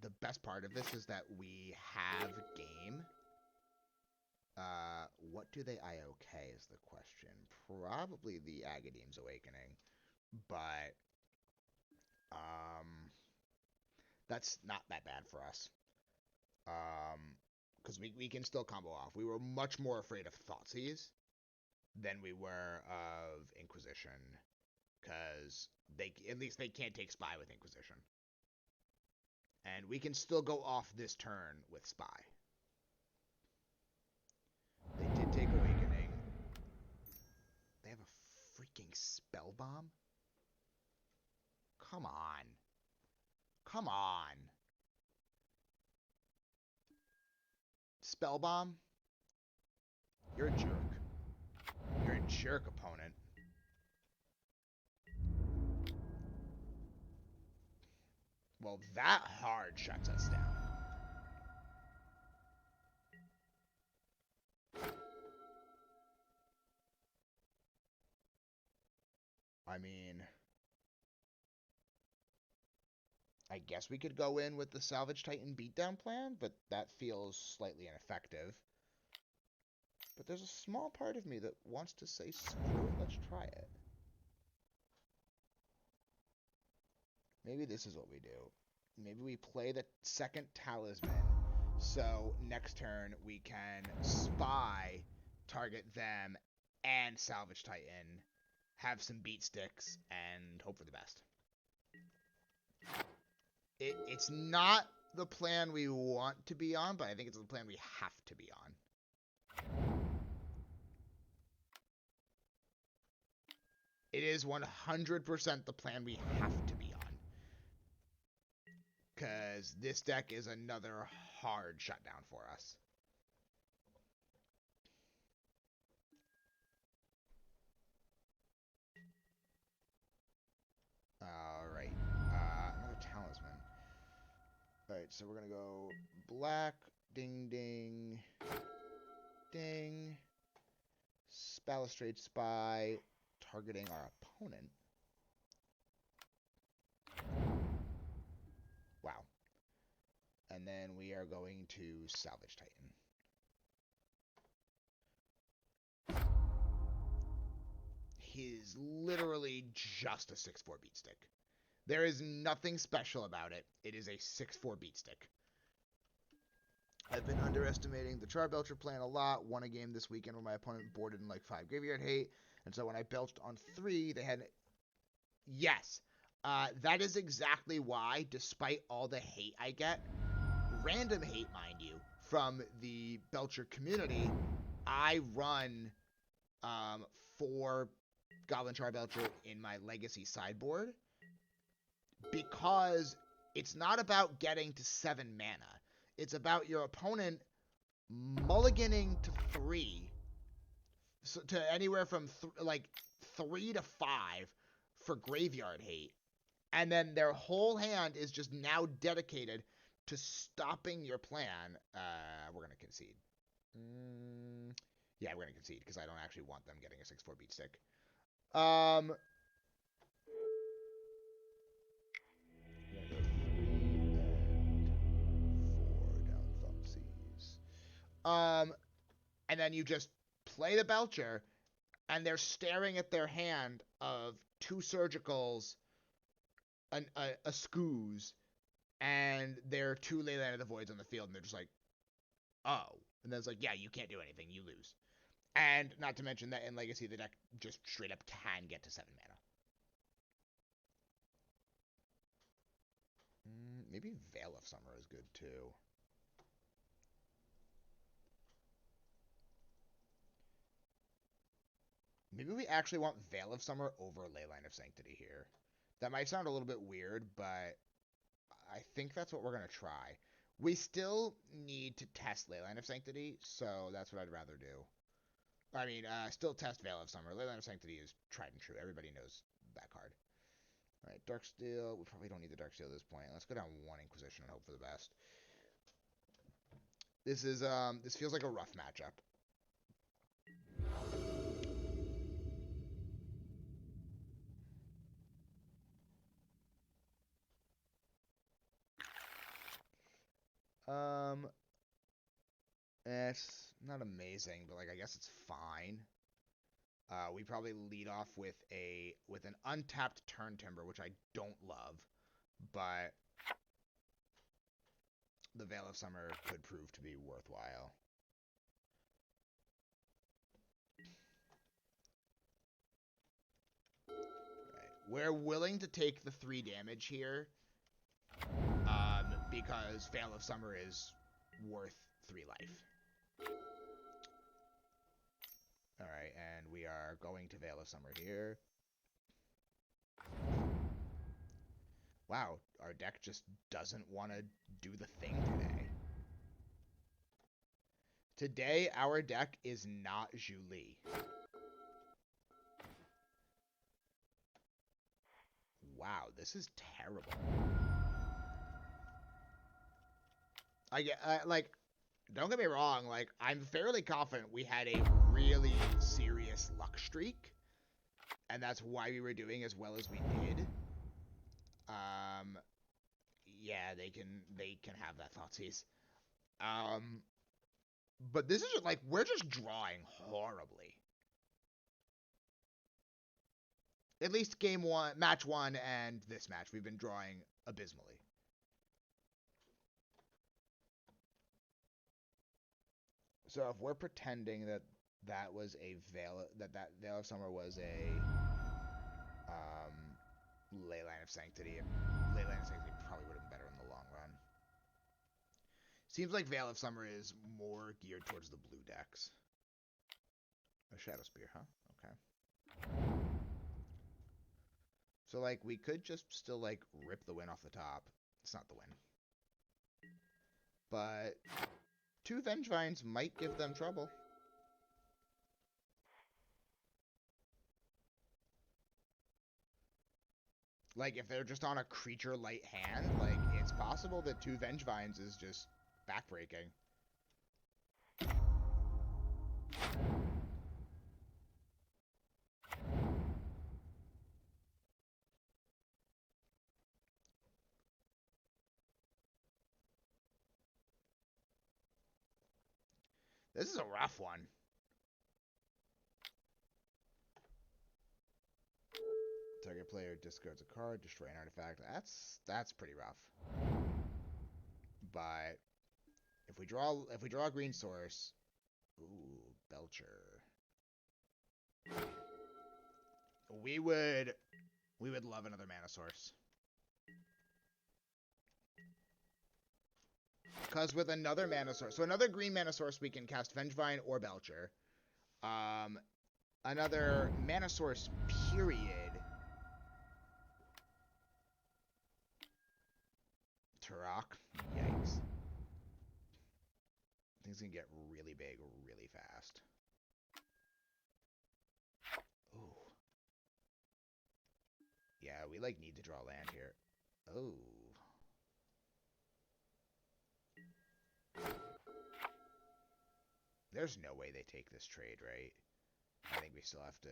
The best part of this is that we have game. What do they IOK is the question. Probably the Agadeem's Awakening. But, that's not that bad for us. Because we can still combo off. We were much more afraid of Thoughtseize than we were of Inquisition. Because at least they can't take Spy with Inquisition. And we can still go off this turn with Spy. They did take Awakening. They have a freaking Spell Bomb? Come on. Come on. Spell Bomb? You're a jerk. You're a jerk, opponent. Well, that hard shuts us down. I mean, I guess we could go in with the Salvage Titan beatdown plan, but that feels slightly ineffective. But there's a small part of me that wants to say, screw it, let's try it. Maybe this is what we do. Maybe we play the second Talisman, so next turn we can Spy, target them, and Salvage Titan, have some beat sticks, and hope for the best. It's not the plan we want to be on, but I think it's the plan we have to be on. It is 100% the plan we have to be on. Because this deck is another hard shutdown for us. Alright. Another Talisman. Alright, so we're going to go black, ding, ding, ding, Balustrade Spy, targeting our opponent. Wow. And then we are going to Salvage Titan. He's literally just a 6/4 beat stick. There is nothing special about it. It is a 6/4 beat stick. I've been underestimating the Charbelcher plan a lot. Won a game this weekend where my opponent boarded in like 5 graveyard hate. And so when I belched on 3, they had... Yes. That is exactly why, despite all the hate I get, random hate, mind you, from the Belcher community, I run 4 Goblin Charbelcher in my Legacy sideboard because it's not about getting to 7 mana. It's about your opponent mulliganing to 3, so to anywhere from 3 to 5 for graveyard hate. And then their whole hand is just now dedicated to stopping your plan. We're going to concede. Yeah, we're going to concede because I don't actually want them getting a 6/4 beat stick. We're going to go 3 and 4 down Thoughtseize. And then you just play the Belcher, and they're staring at their hand of 2 surgicals, a scoos, and there are 2 Leyline of the Voids on the field, and they're just like, oh. And then it's like, yeah, you can't do anything, you lose. And not to mention that in Legacy, the deck just straight up can get to 7 mana. Maybe Veil of Summer is good too. Maybe we actually want Veil of Summer over Leyline of Sanctity here. That might sound a little bit weird, but I think that's what we're going to try. We still need to test Leyline of Sanctity, so that's what I'd rather do. I mean, still test Veil of Summer. Leyline of Sanctity is tried and true. Everybody knows that card. All right, Darksteel. We probably don't need the Darksteel at this point. Let's go down 1 Inquisition and hope for the best. This feels like a rough matchup. It's not amazing, but like I guess it's fine. We probably lead off with an untapped Turntimber, which I don't love, but the Veil of Summer could prove to be worthwhile. Right. We're willing to take the 3 damage here, because Veil of Summer is worth 3 life. Alright, and we are going to Veil of Summer here. Wow, our deck just doesn't want to do the thing today. Today, our deck is not Zhu Li. Wow, this is terrible. Like, don't get me wrong, like, I'm fairly confident we had a really serious luck streak, and that's why we were doing as well as we did. Yeah, they can have that Thoughtseize. But this is just, like, we're just drawing horribly. At least match 1 and this match, we've been drawing abysmally. So if we're pretending that was a Veil of Summer was a Leyline of Sanctity, Leyline of Sanctity probably would have been better in the long run. Seems like Veil of Summer is more geared towards the blue decks. A Shadow Spear, huh? Okay. So, like, we could just still, like, rip the win off the top. It's not the win. But 2 Vengevines might give them trouble. Like, if they're just on a creature light hand, like, it's possible that 2 Vengevines is just backbreaking. This is a rough one. Target player discards a card, destroy an artifact. That's pretty rough. But if we draw a green source, ooh, Belcher. We would love another mana source. Because with another mana source, so another green mana source, we can cast Vengevine or Belcher. Another mana source, period. Turok. Yikes. Things can get really big really fast. Ooh. Yeah, we, like, need to draw land here. Oh. There's no way they take this trade, right? I think we still have to...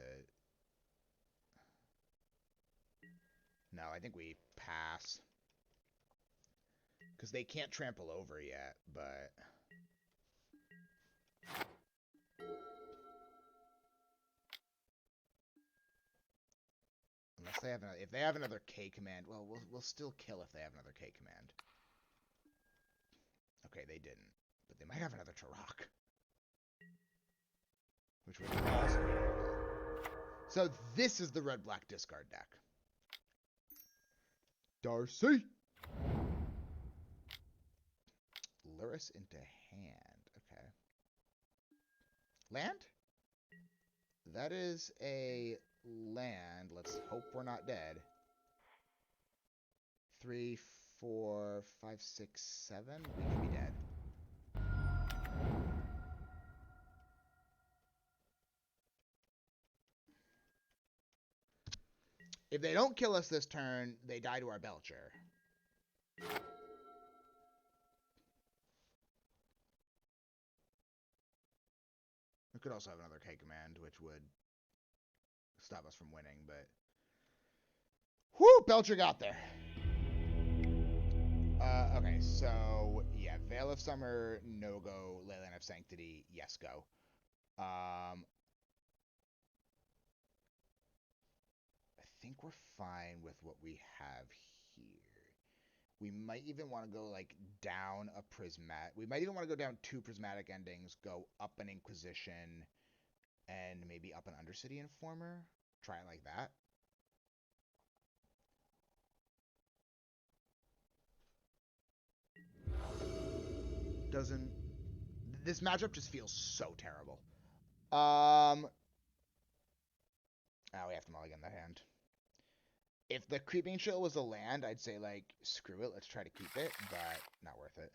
No, I think we pass. Because they can't trample over yet, but... Unless they have another, if they have another K command, well, we'll still kill if they have another K command. Okay, they didn't, but they might have another Turok, which would also be horrible. So this is the red-black discard deck. Darcy. Luris into hand. Okay. Land? That is a land. Let's hope we're not dead. 3, 4, 5, 6, 7. We could be dead. If they don't kill us this turn, they die to our Belcher. We could also have another K command, which would stop us from winning, but... Whew! Belcher got there. Okay, so, yeah, Veil of Summer, no-go. Leyline of Sanctity, yes-go. I think we're fine with what we have here. We might even want to go, like, down a Prismatic... We might even want to go down 2 Prismatic Endings, go up an Inquisition, and maybe up an Undercity Informer. Try it like that. Doesn't... This matchup just feels so terrible. Oh, we have to mulligan that hand. If the Creeping Chill was a land, I'd say, like, screw it, let's try to keep it, but not worth it.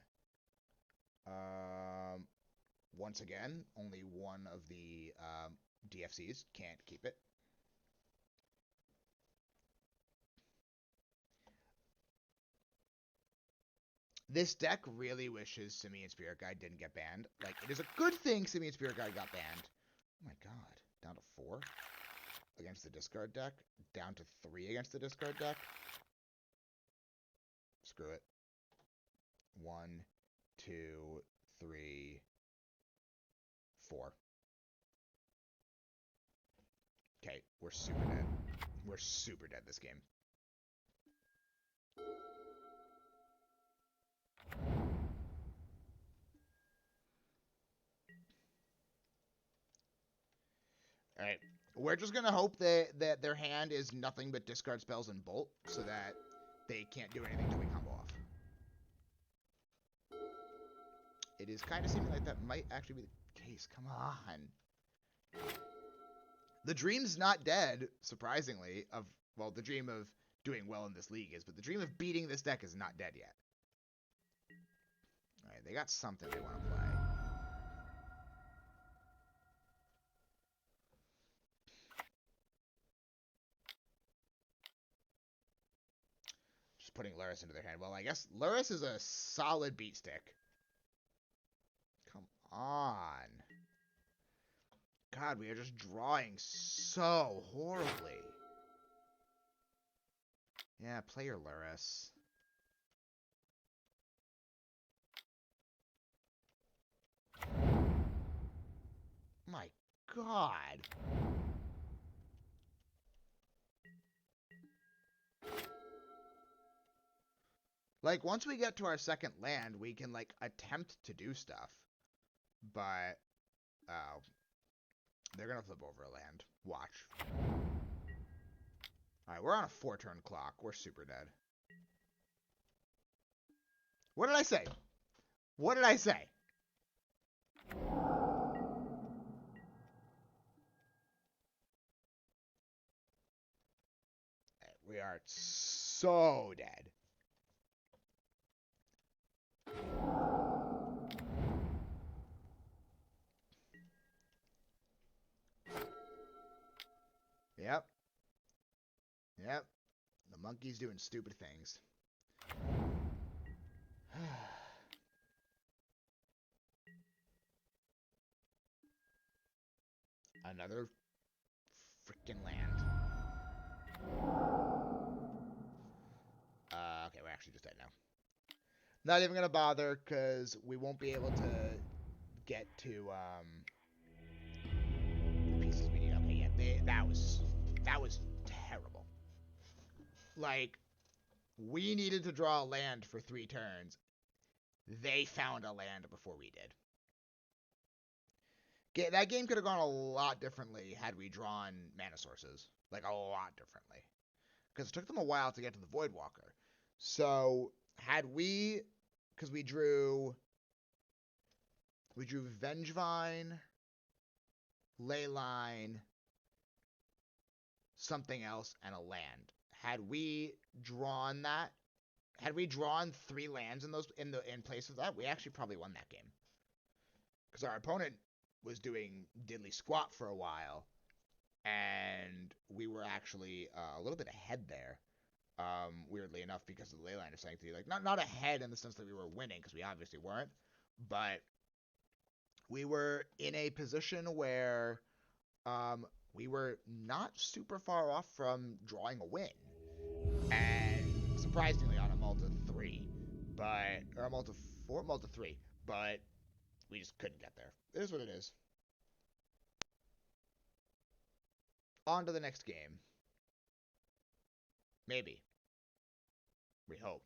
Once again, only one of the DFCs can't keep it. This deck really wishes Simian Spirit Guide didn't get banned. Like, it is a good thing Simian Spirit Guide got banned. Oh my god. Down to 4 against the discard deck. Down to 3 against the discard deck. Screw it. 1, 2, 3, 4. Okay, we're super dead. We're super dead this game. Alright, we're just going to hope that their hand is nothing but discard spells and bolt, so that they can't do anything till we combo off. It is kind of seeming like that might actually be the case. Come on. The dream's not dead, surprisingly, of, well, the dream of doing well in this league is, but the dream of beating this deck is not dead yet. Alright, they got something they want to play. Just putting Luris into their hand. Well, I guess Luris is a solid beat stick. Come on. God, we are just drawing so horribly. Yeah, play your Luris. My God. Like, once we get to our second land, we can, like, attempt to do stuff. But, they're gonna flip over a land. Watch. Alright, we're on a 4-turn clock. We're super dead. What did I say? What did I say? We are so dead. Yep. Yep. The monkey's doing stupid things. Another freaking land. Okay, we're actually just dead now. Not even gonna bother, because we won't be able to get to, the pieces we need. Okay, yeah, that was terrible. Like, we needed to draw a land for 3 turns. They found a land before we did. That game could have gone a lot differently had we drawn mana sources. Like, a lot differently. Because it took them a while to get to the Voidwalker. So, had we... Because we drew Vengevine, Leyline, something else, and a land. Had we drawn 3 lands in place of that, we actually probably won that game. Because our opponent was doing diddly squat for a while, and we were actually a little bit ahead there. Weirdly enough, because of the Leyline of Sanctity. Like, not ahead in the sense that we were winning, because we obviously weren't, but we were in a position where we were not super far off from drawing a win. And surprisingly on a Malta 3, or a Malta 4, Malta 3, but we just couldn't get there. It is what it is. On to the next game. Maybe. We hope.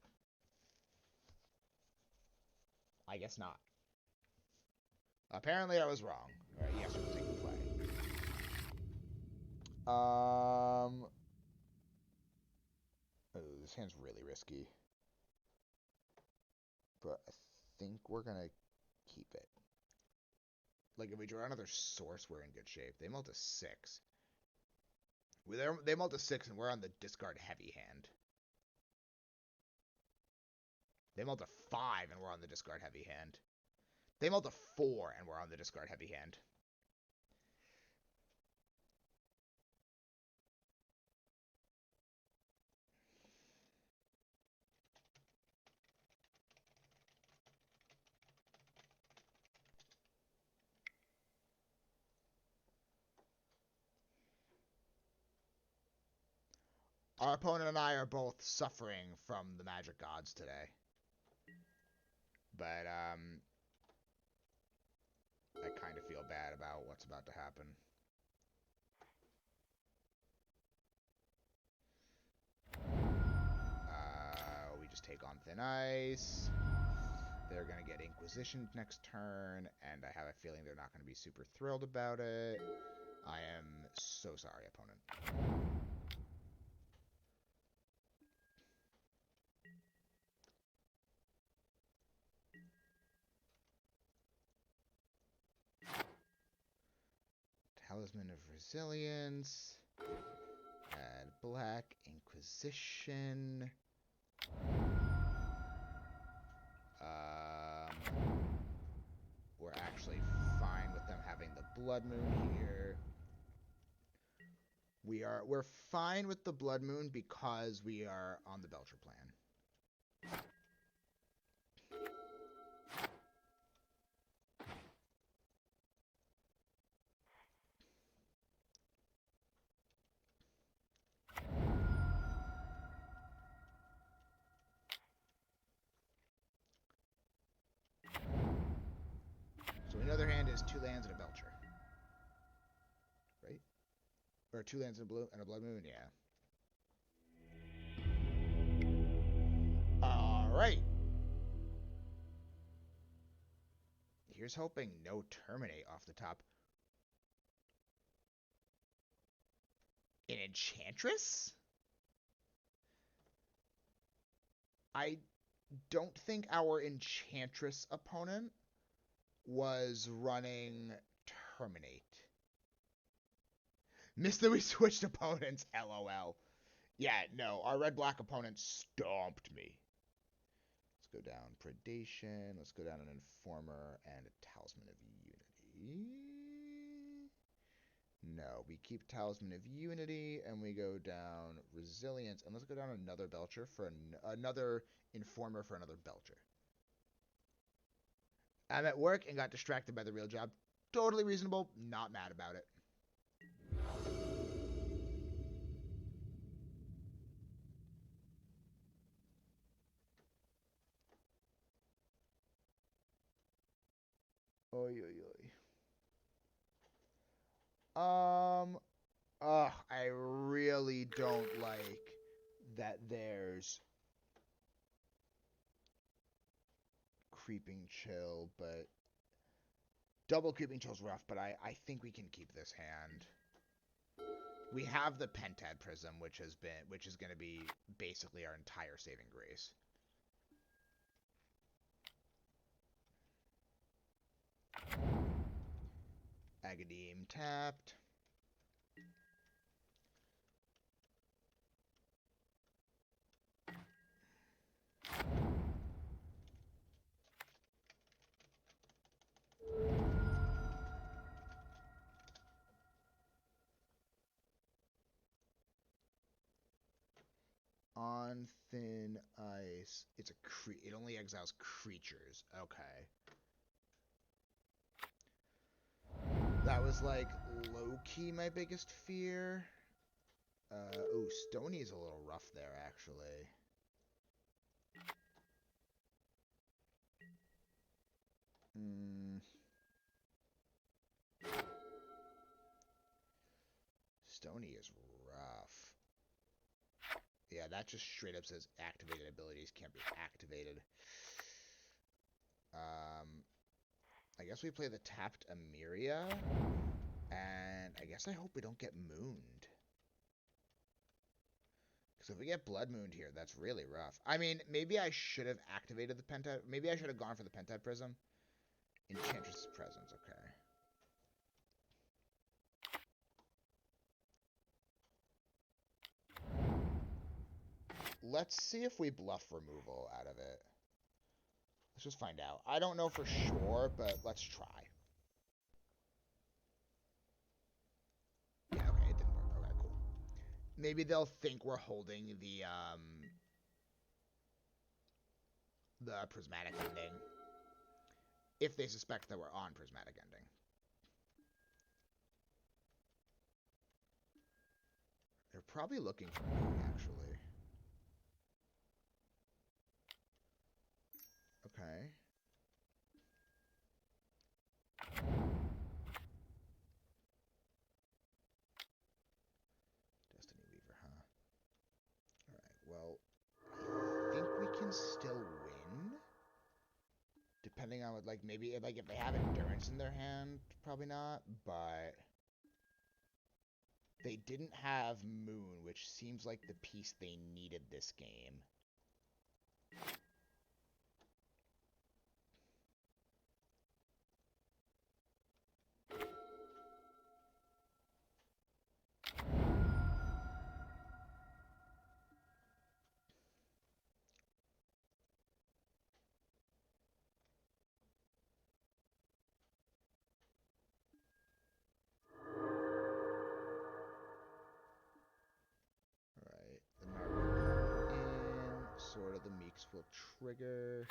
I guess not. Apparently I was wrong. Alright, yes, we're taking play. Oh, this hand's really risky. But I think we're gonna keep it. Like, if we draw another source, we're in good shape. They mulled a 6. They mulled a 6, and we're on the discard heavy hand. They mulled a 5, and we're on the discard heavy hand. They mulled a 4, and we're on the discard heavy hand. Our opponent and I are both suffering from the magic gods today. But, I kind of feel bad about what's about to happen. We just take on Thin Ice. They're going to get Inquisition next turn, and I have a feeling they're not going to be super thrilled about it. I am so sorry, opponent. Talisman of Resilience. Add black. Inquisition. We're actually fine with them having the Blood Moon here. We're fine with the Blood Moon because we are on the Belcher plan. So another hand is 2 lands and a Belcher. Right? Or 2 lands and a Blood Moon, yeah. Alright. Here's hoping no Terminate off the top. An Enchantress? I don't think our Enchantress opponent was running Terminate. Missed that we switched opponents, LOL. Yeah, no, our red-black opponent stomped me. Let's go down Predation, let's go down an Informer, and a Talisman of Unity. No, we keep Talisman of Unity, and we go down Resilience, and let's go down another Belcher for another Informer for another Belcher. I'm at work and got distracted by the real job. Totally reasonable, not mad about it. Oy, oy, oy. I really don't like that there's Creeping Chill, but double Creeping Chill's rough, but I think we can keep this hand. We have the Pentad Prism, which is going to be basically our entire saving grace. Agadeem tapped. On Thin Ice, it only exiles creatures. Okay. That was like low-key my biggest fear. Oh, Stony's a little rough there, actually. Stony is rough. Yeah, that just straight up says activated abilities can't be activated. I guess we play the tapped Emeria, and I guess I hope we don't get mooned. Because if we get blood mooned here, that's really rough. I mean, maybe I should have activated the Pentad. Maybe I should have gone for the Pentad Prism. Enchantress Presence, okay. Let's see if we bluff removal out of it. Let's just find out. I don't know for sure, but let's try. Yeah, okay, it didn't work. Okay, cool. Maybe they'll think we're holding the Prismatic Ending. If they suspect that we're on Prismatic Ending. They're probably looking for moon, actually. Okay. Destiny Weaver, huh? Alright, well, I think we can still win. Depending on what, like, maybe, if they have Endurance in their hand, probably not, but they didn't have Moon, which seems like the piece they needed this game. Alright, the Narcomoeba in, Sword of the Meeks will trigger.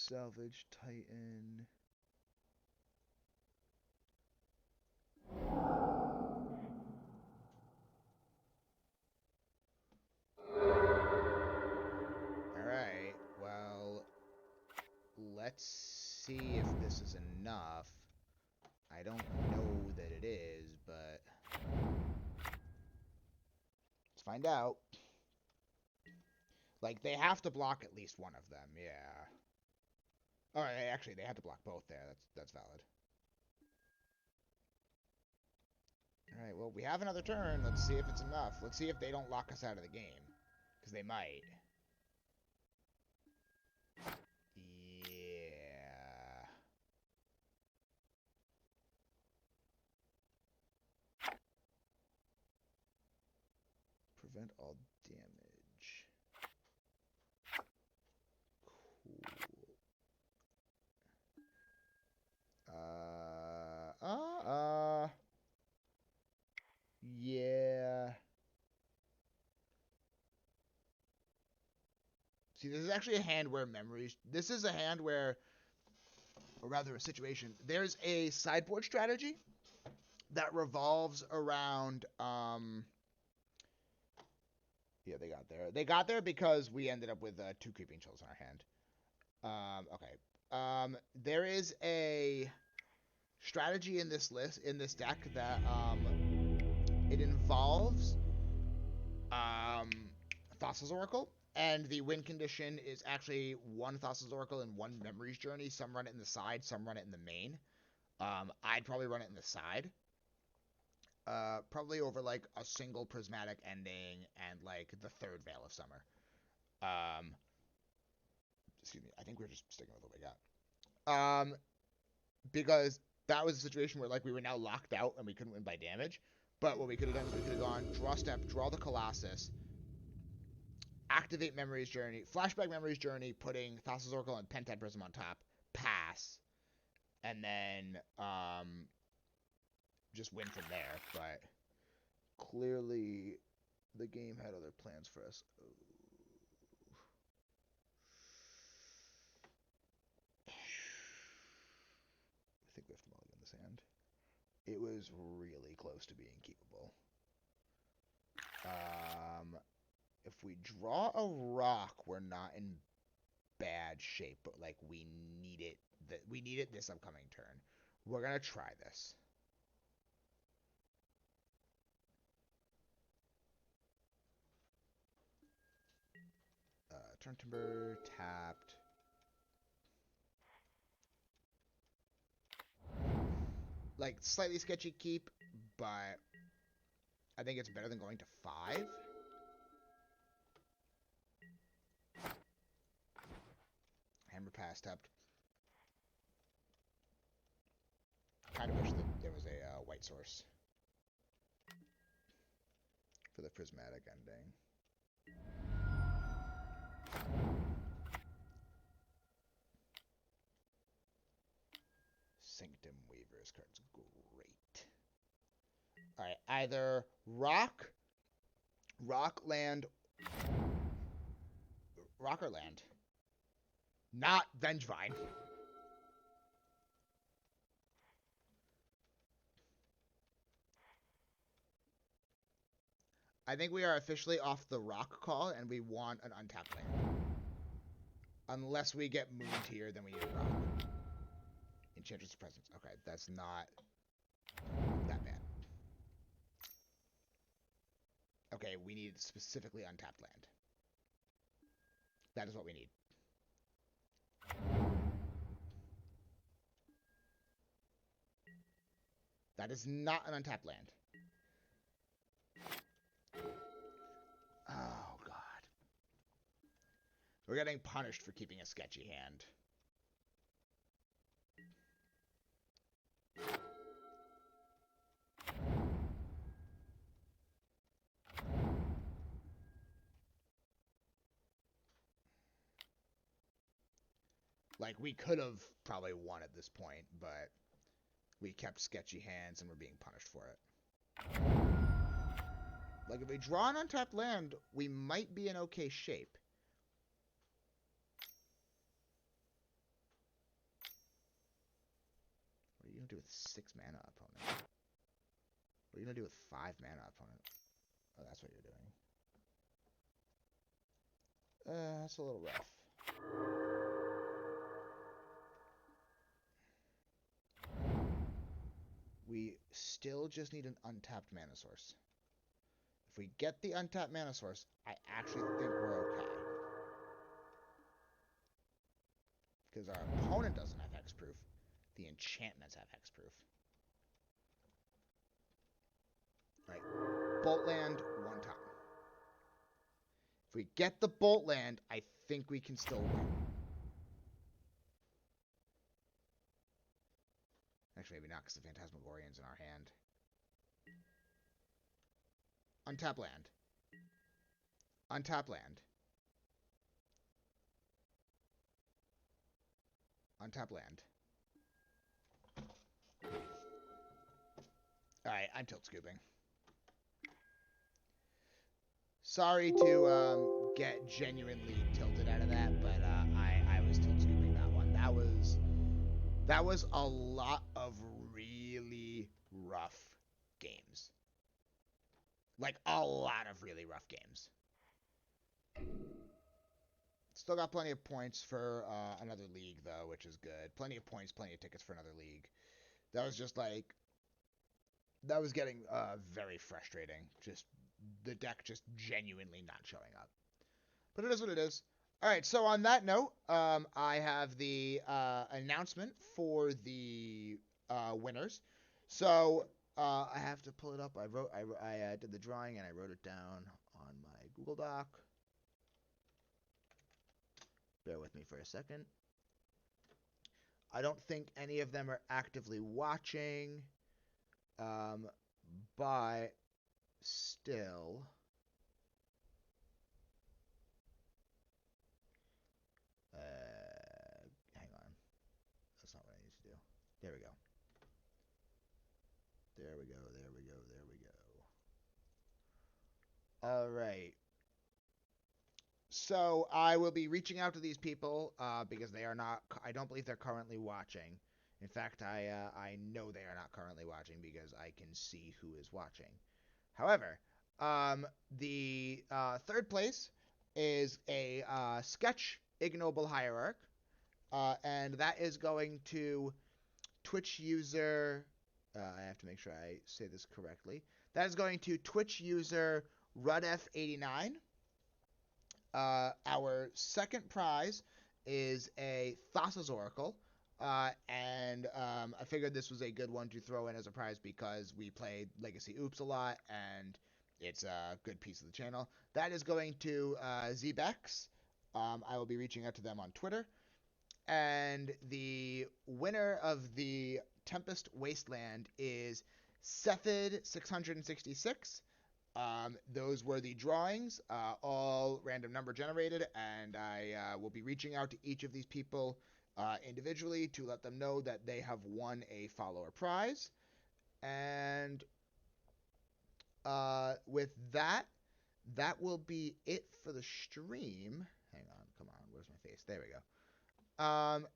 Salvage Titan. Alright, well, let's see if this is enough. I don't know that it is, but let's find out. Like, they have to block at least one of them, yeah. Alright, actually, they have to block both there. That's valid. Alright, well, we have another turn. Let's see if it's enough. Let's see if they don't lock us out of the game. Because they might. Yeah. Prevent all damage. Cool. Yeah. See, this is actually a hand where memories... This is a hand where... Or rather, a situation. There's a sideboard strategy that revolves around... Yeah, they got there. They got there because we ended up with 2 Creeping Chills in our hand. Okay. There is a strategy in this deck that it involves Thoughtseize Oracle, and the win condition is actually one Thoughteize Oracle and one Memories Journey. Some run it in the side, some run it in the main. I'd probably run it in the side. Probably over like a single Prismatic Ending and like the third Veil of Summer. Excuse me. I think we're just sticking with what we got. Because that was a situation where like we were now locked out and we couldn't win by damage. But what we could have done is we could have gone draw step, draw the Colossus, activate Memories Journey, flashback Memories Journey, putting Thoughtseize Oracle and Pentad Prism on top, pass, and then just win from there. But clearly, the game had other plans for us. I think we have to mulligan this hand. It was really close to being keepable. If we draw a rock, we're not in bad shape, but like we need it. We need it this upcoming turn. We're gonna try this. Turntimber tapped. Like slightly sketchy keep, but I think it's better than going to 5. Hammer pass tapped. Kind of wish that there was a white source for the Prismatic Ending. Sanctum Weaver's card's great. Alright, either rock land, rock or land. Not Vengevine. I think we are officially off the rock call, and we want an untapped land. Unless we get mooned here, then we need a rock. Enchantress Presence. Okay, that's not that bad. Okay, we need specifically untapped land. That is what we need. That is not an untapped land. Oh, God. We're getting punished for keeping a sketchy hand. Like, we could have probably won at this point, but we kept sketchy hands and we're being punished for it. Like, if we draw an untapped land, we might be in okay shape. What are you going to do with 6 mana opponent? What are you going to do with 5 mana opponent? Oh, that's what you're doing. That's a little rough. We still just need an untapped mana source. If we get the untapped mana source, I actually think we're okay. Because our opponent doesn't have hexproof. The enchantments have hexproof. Alright, Bolt land 1 time. If we get the Bolt land, I think we can still win. Actually, maybe not, because the Phantasmagorian's in our hand. Untap land. Untap land. Untap land. Alright, I'm tilt scooping. Sorry to get genuinely tilted out of that, but I was tilt scooping that one. That was a lot of really rough games. Like, a lot of really rough games. Still got plenty of points for another league, though, which is good. Plenty of points, plenty of tickets for another league. That was just like, that was getting very frustrating. Just the deck just genuinely not showing up. But it is what it is. All right, so on that note, I have the announcement for the winners. So I have to pull it up. I did the drawing and I wrote it down on my Google Doc. Bear with me for a second. I don't think any of them are actively watching, but still. Hang on. That's not what I need to do. There we go. There we go. There we go. There we go. All right. So I will be reaching out to these people because they are not. I don't believe they're currently watching. In fact, I know they are not currently watching because I can see who is watching. However, the third place is a sketch ignoble hierarch, and that is going to Twitch user. I have to make sure I say this correctly. That is going to Twitch user Rudf89. Our second prize is a Thoughtseize Oracle. And I figured this was a good one to throw in as a prize because we play Legacy Oops a lot, and it's a good piece of the channel. That is going to Zbex. I will be reaching out to them on Twitter. And the winner of the Tempest Wasteland is Cephid666. Those were the drawings, all random number generated, and I will be reaching out to each of these people individually to let them know that they have won a follower prize. And with that, that will be it for the stream. Hang on, come on, where's my face? There we go.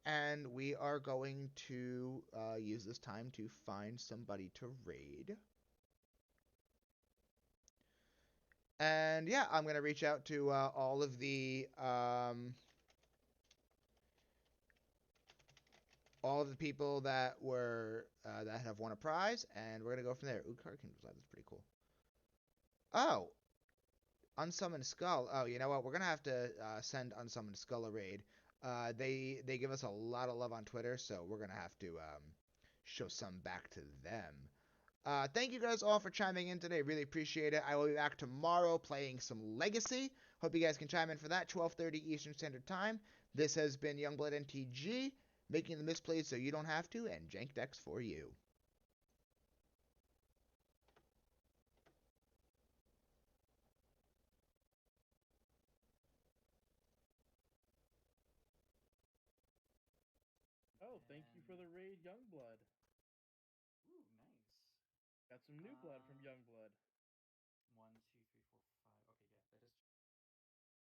And we are going to use this time to find somebody to raid. And yeah, I'm going to reach out to all of the people that were that have won a prize, and we're going to go from there. Ooh, card Kingdom Design, that's pretty cool. Oh, Unsummoned Skull. Oh, you know what? We're going to have to send Unsummoned Skull a raid. They give us a lot of love on Twitter, so we're going to have to show some back to them. Thank you guys all for chiming in today. Really appreciate it. I will be back tomorrow playing some Legacy. Hope you guys can chime in for that, 12:30 Eastern Standard Time. This has been Youngblood NTG, making the misplays so you don't have to, and jank decks for you. Oh, thank you for the raid, Youngblood. Ooh, nice. Got some new blood from Youngblood. 1, 2,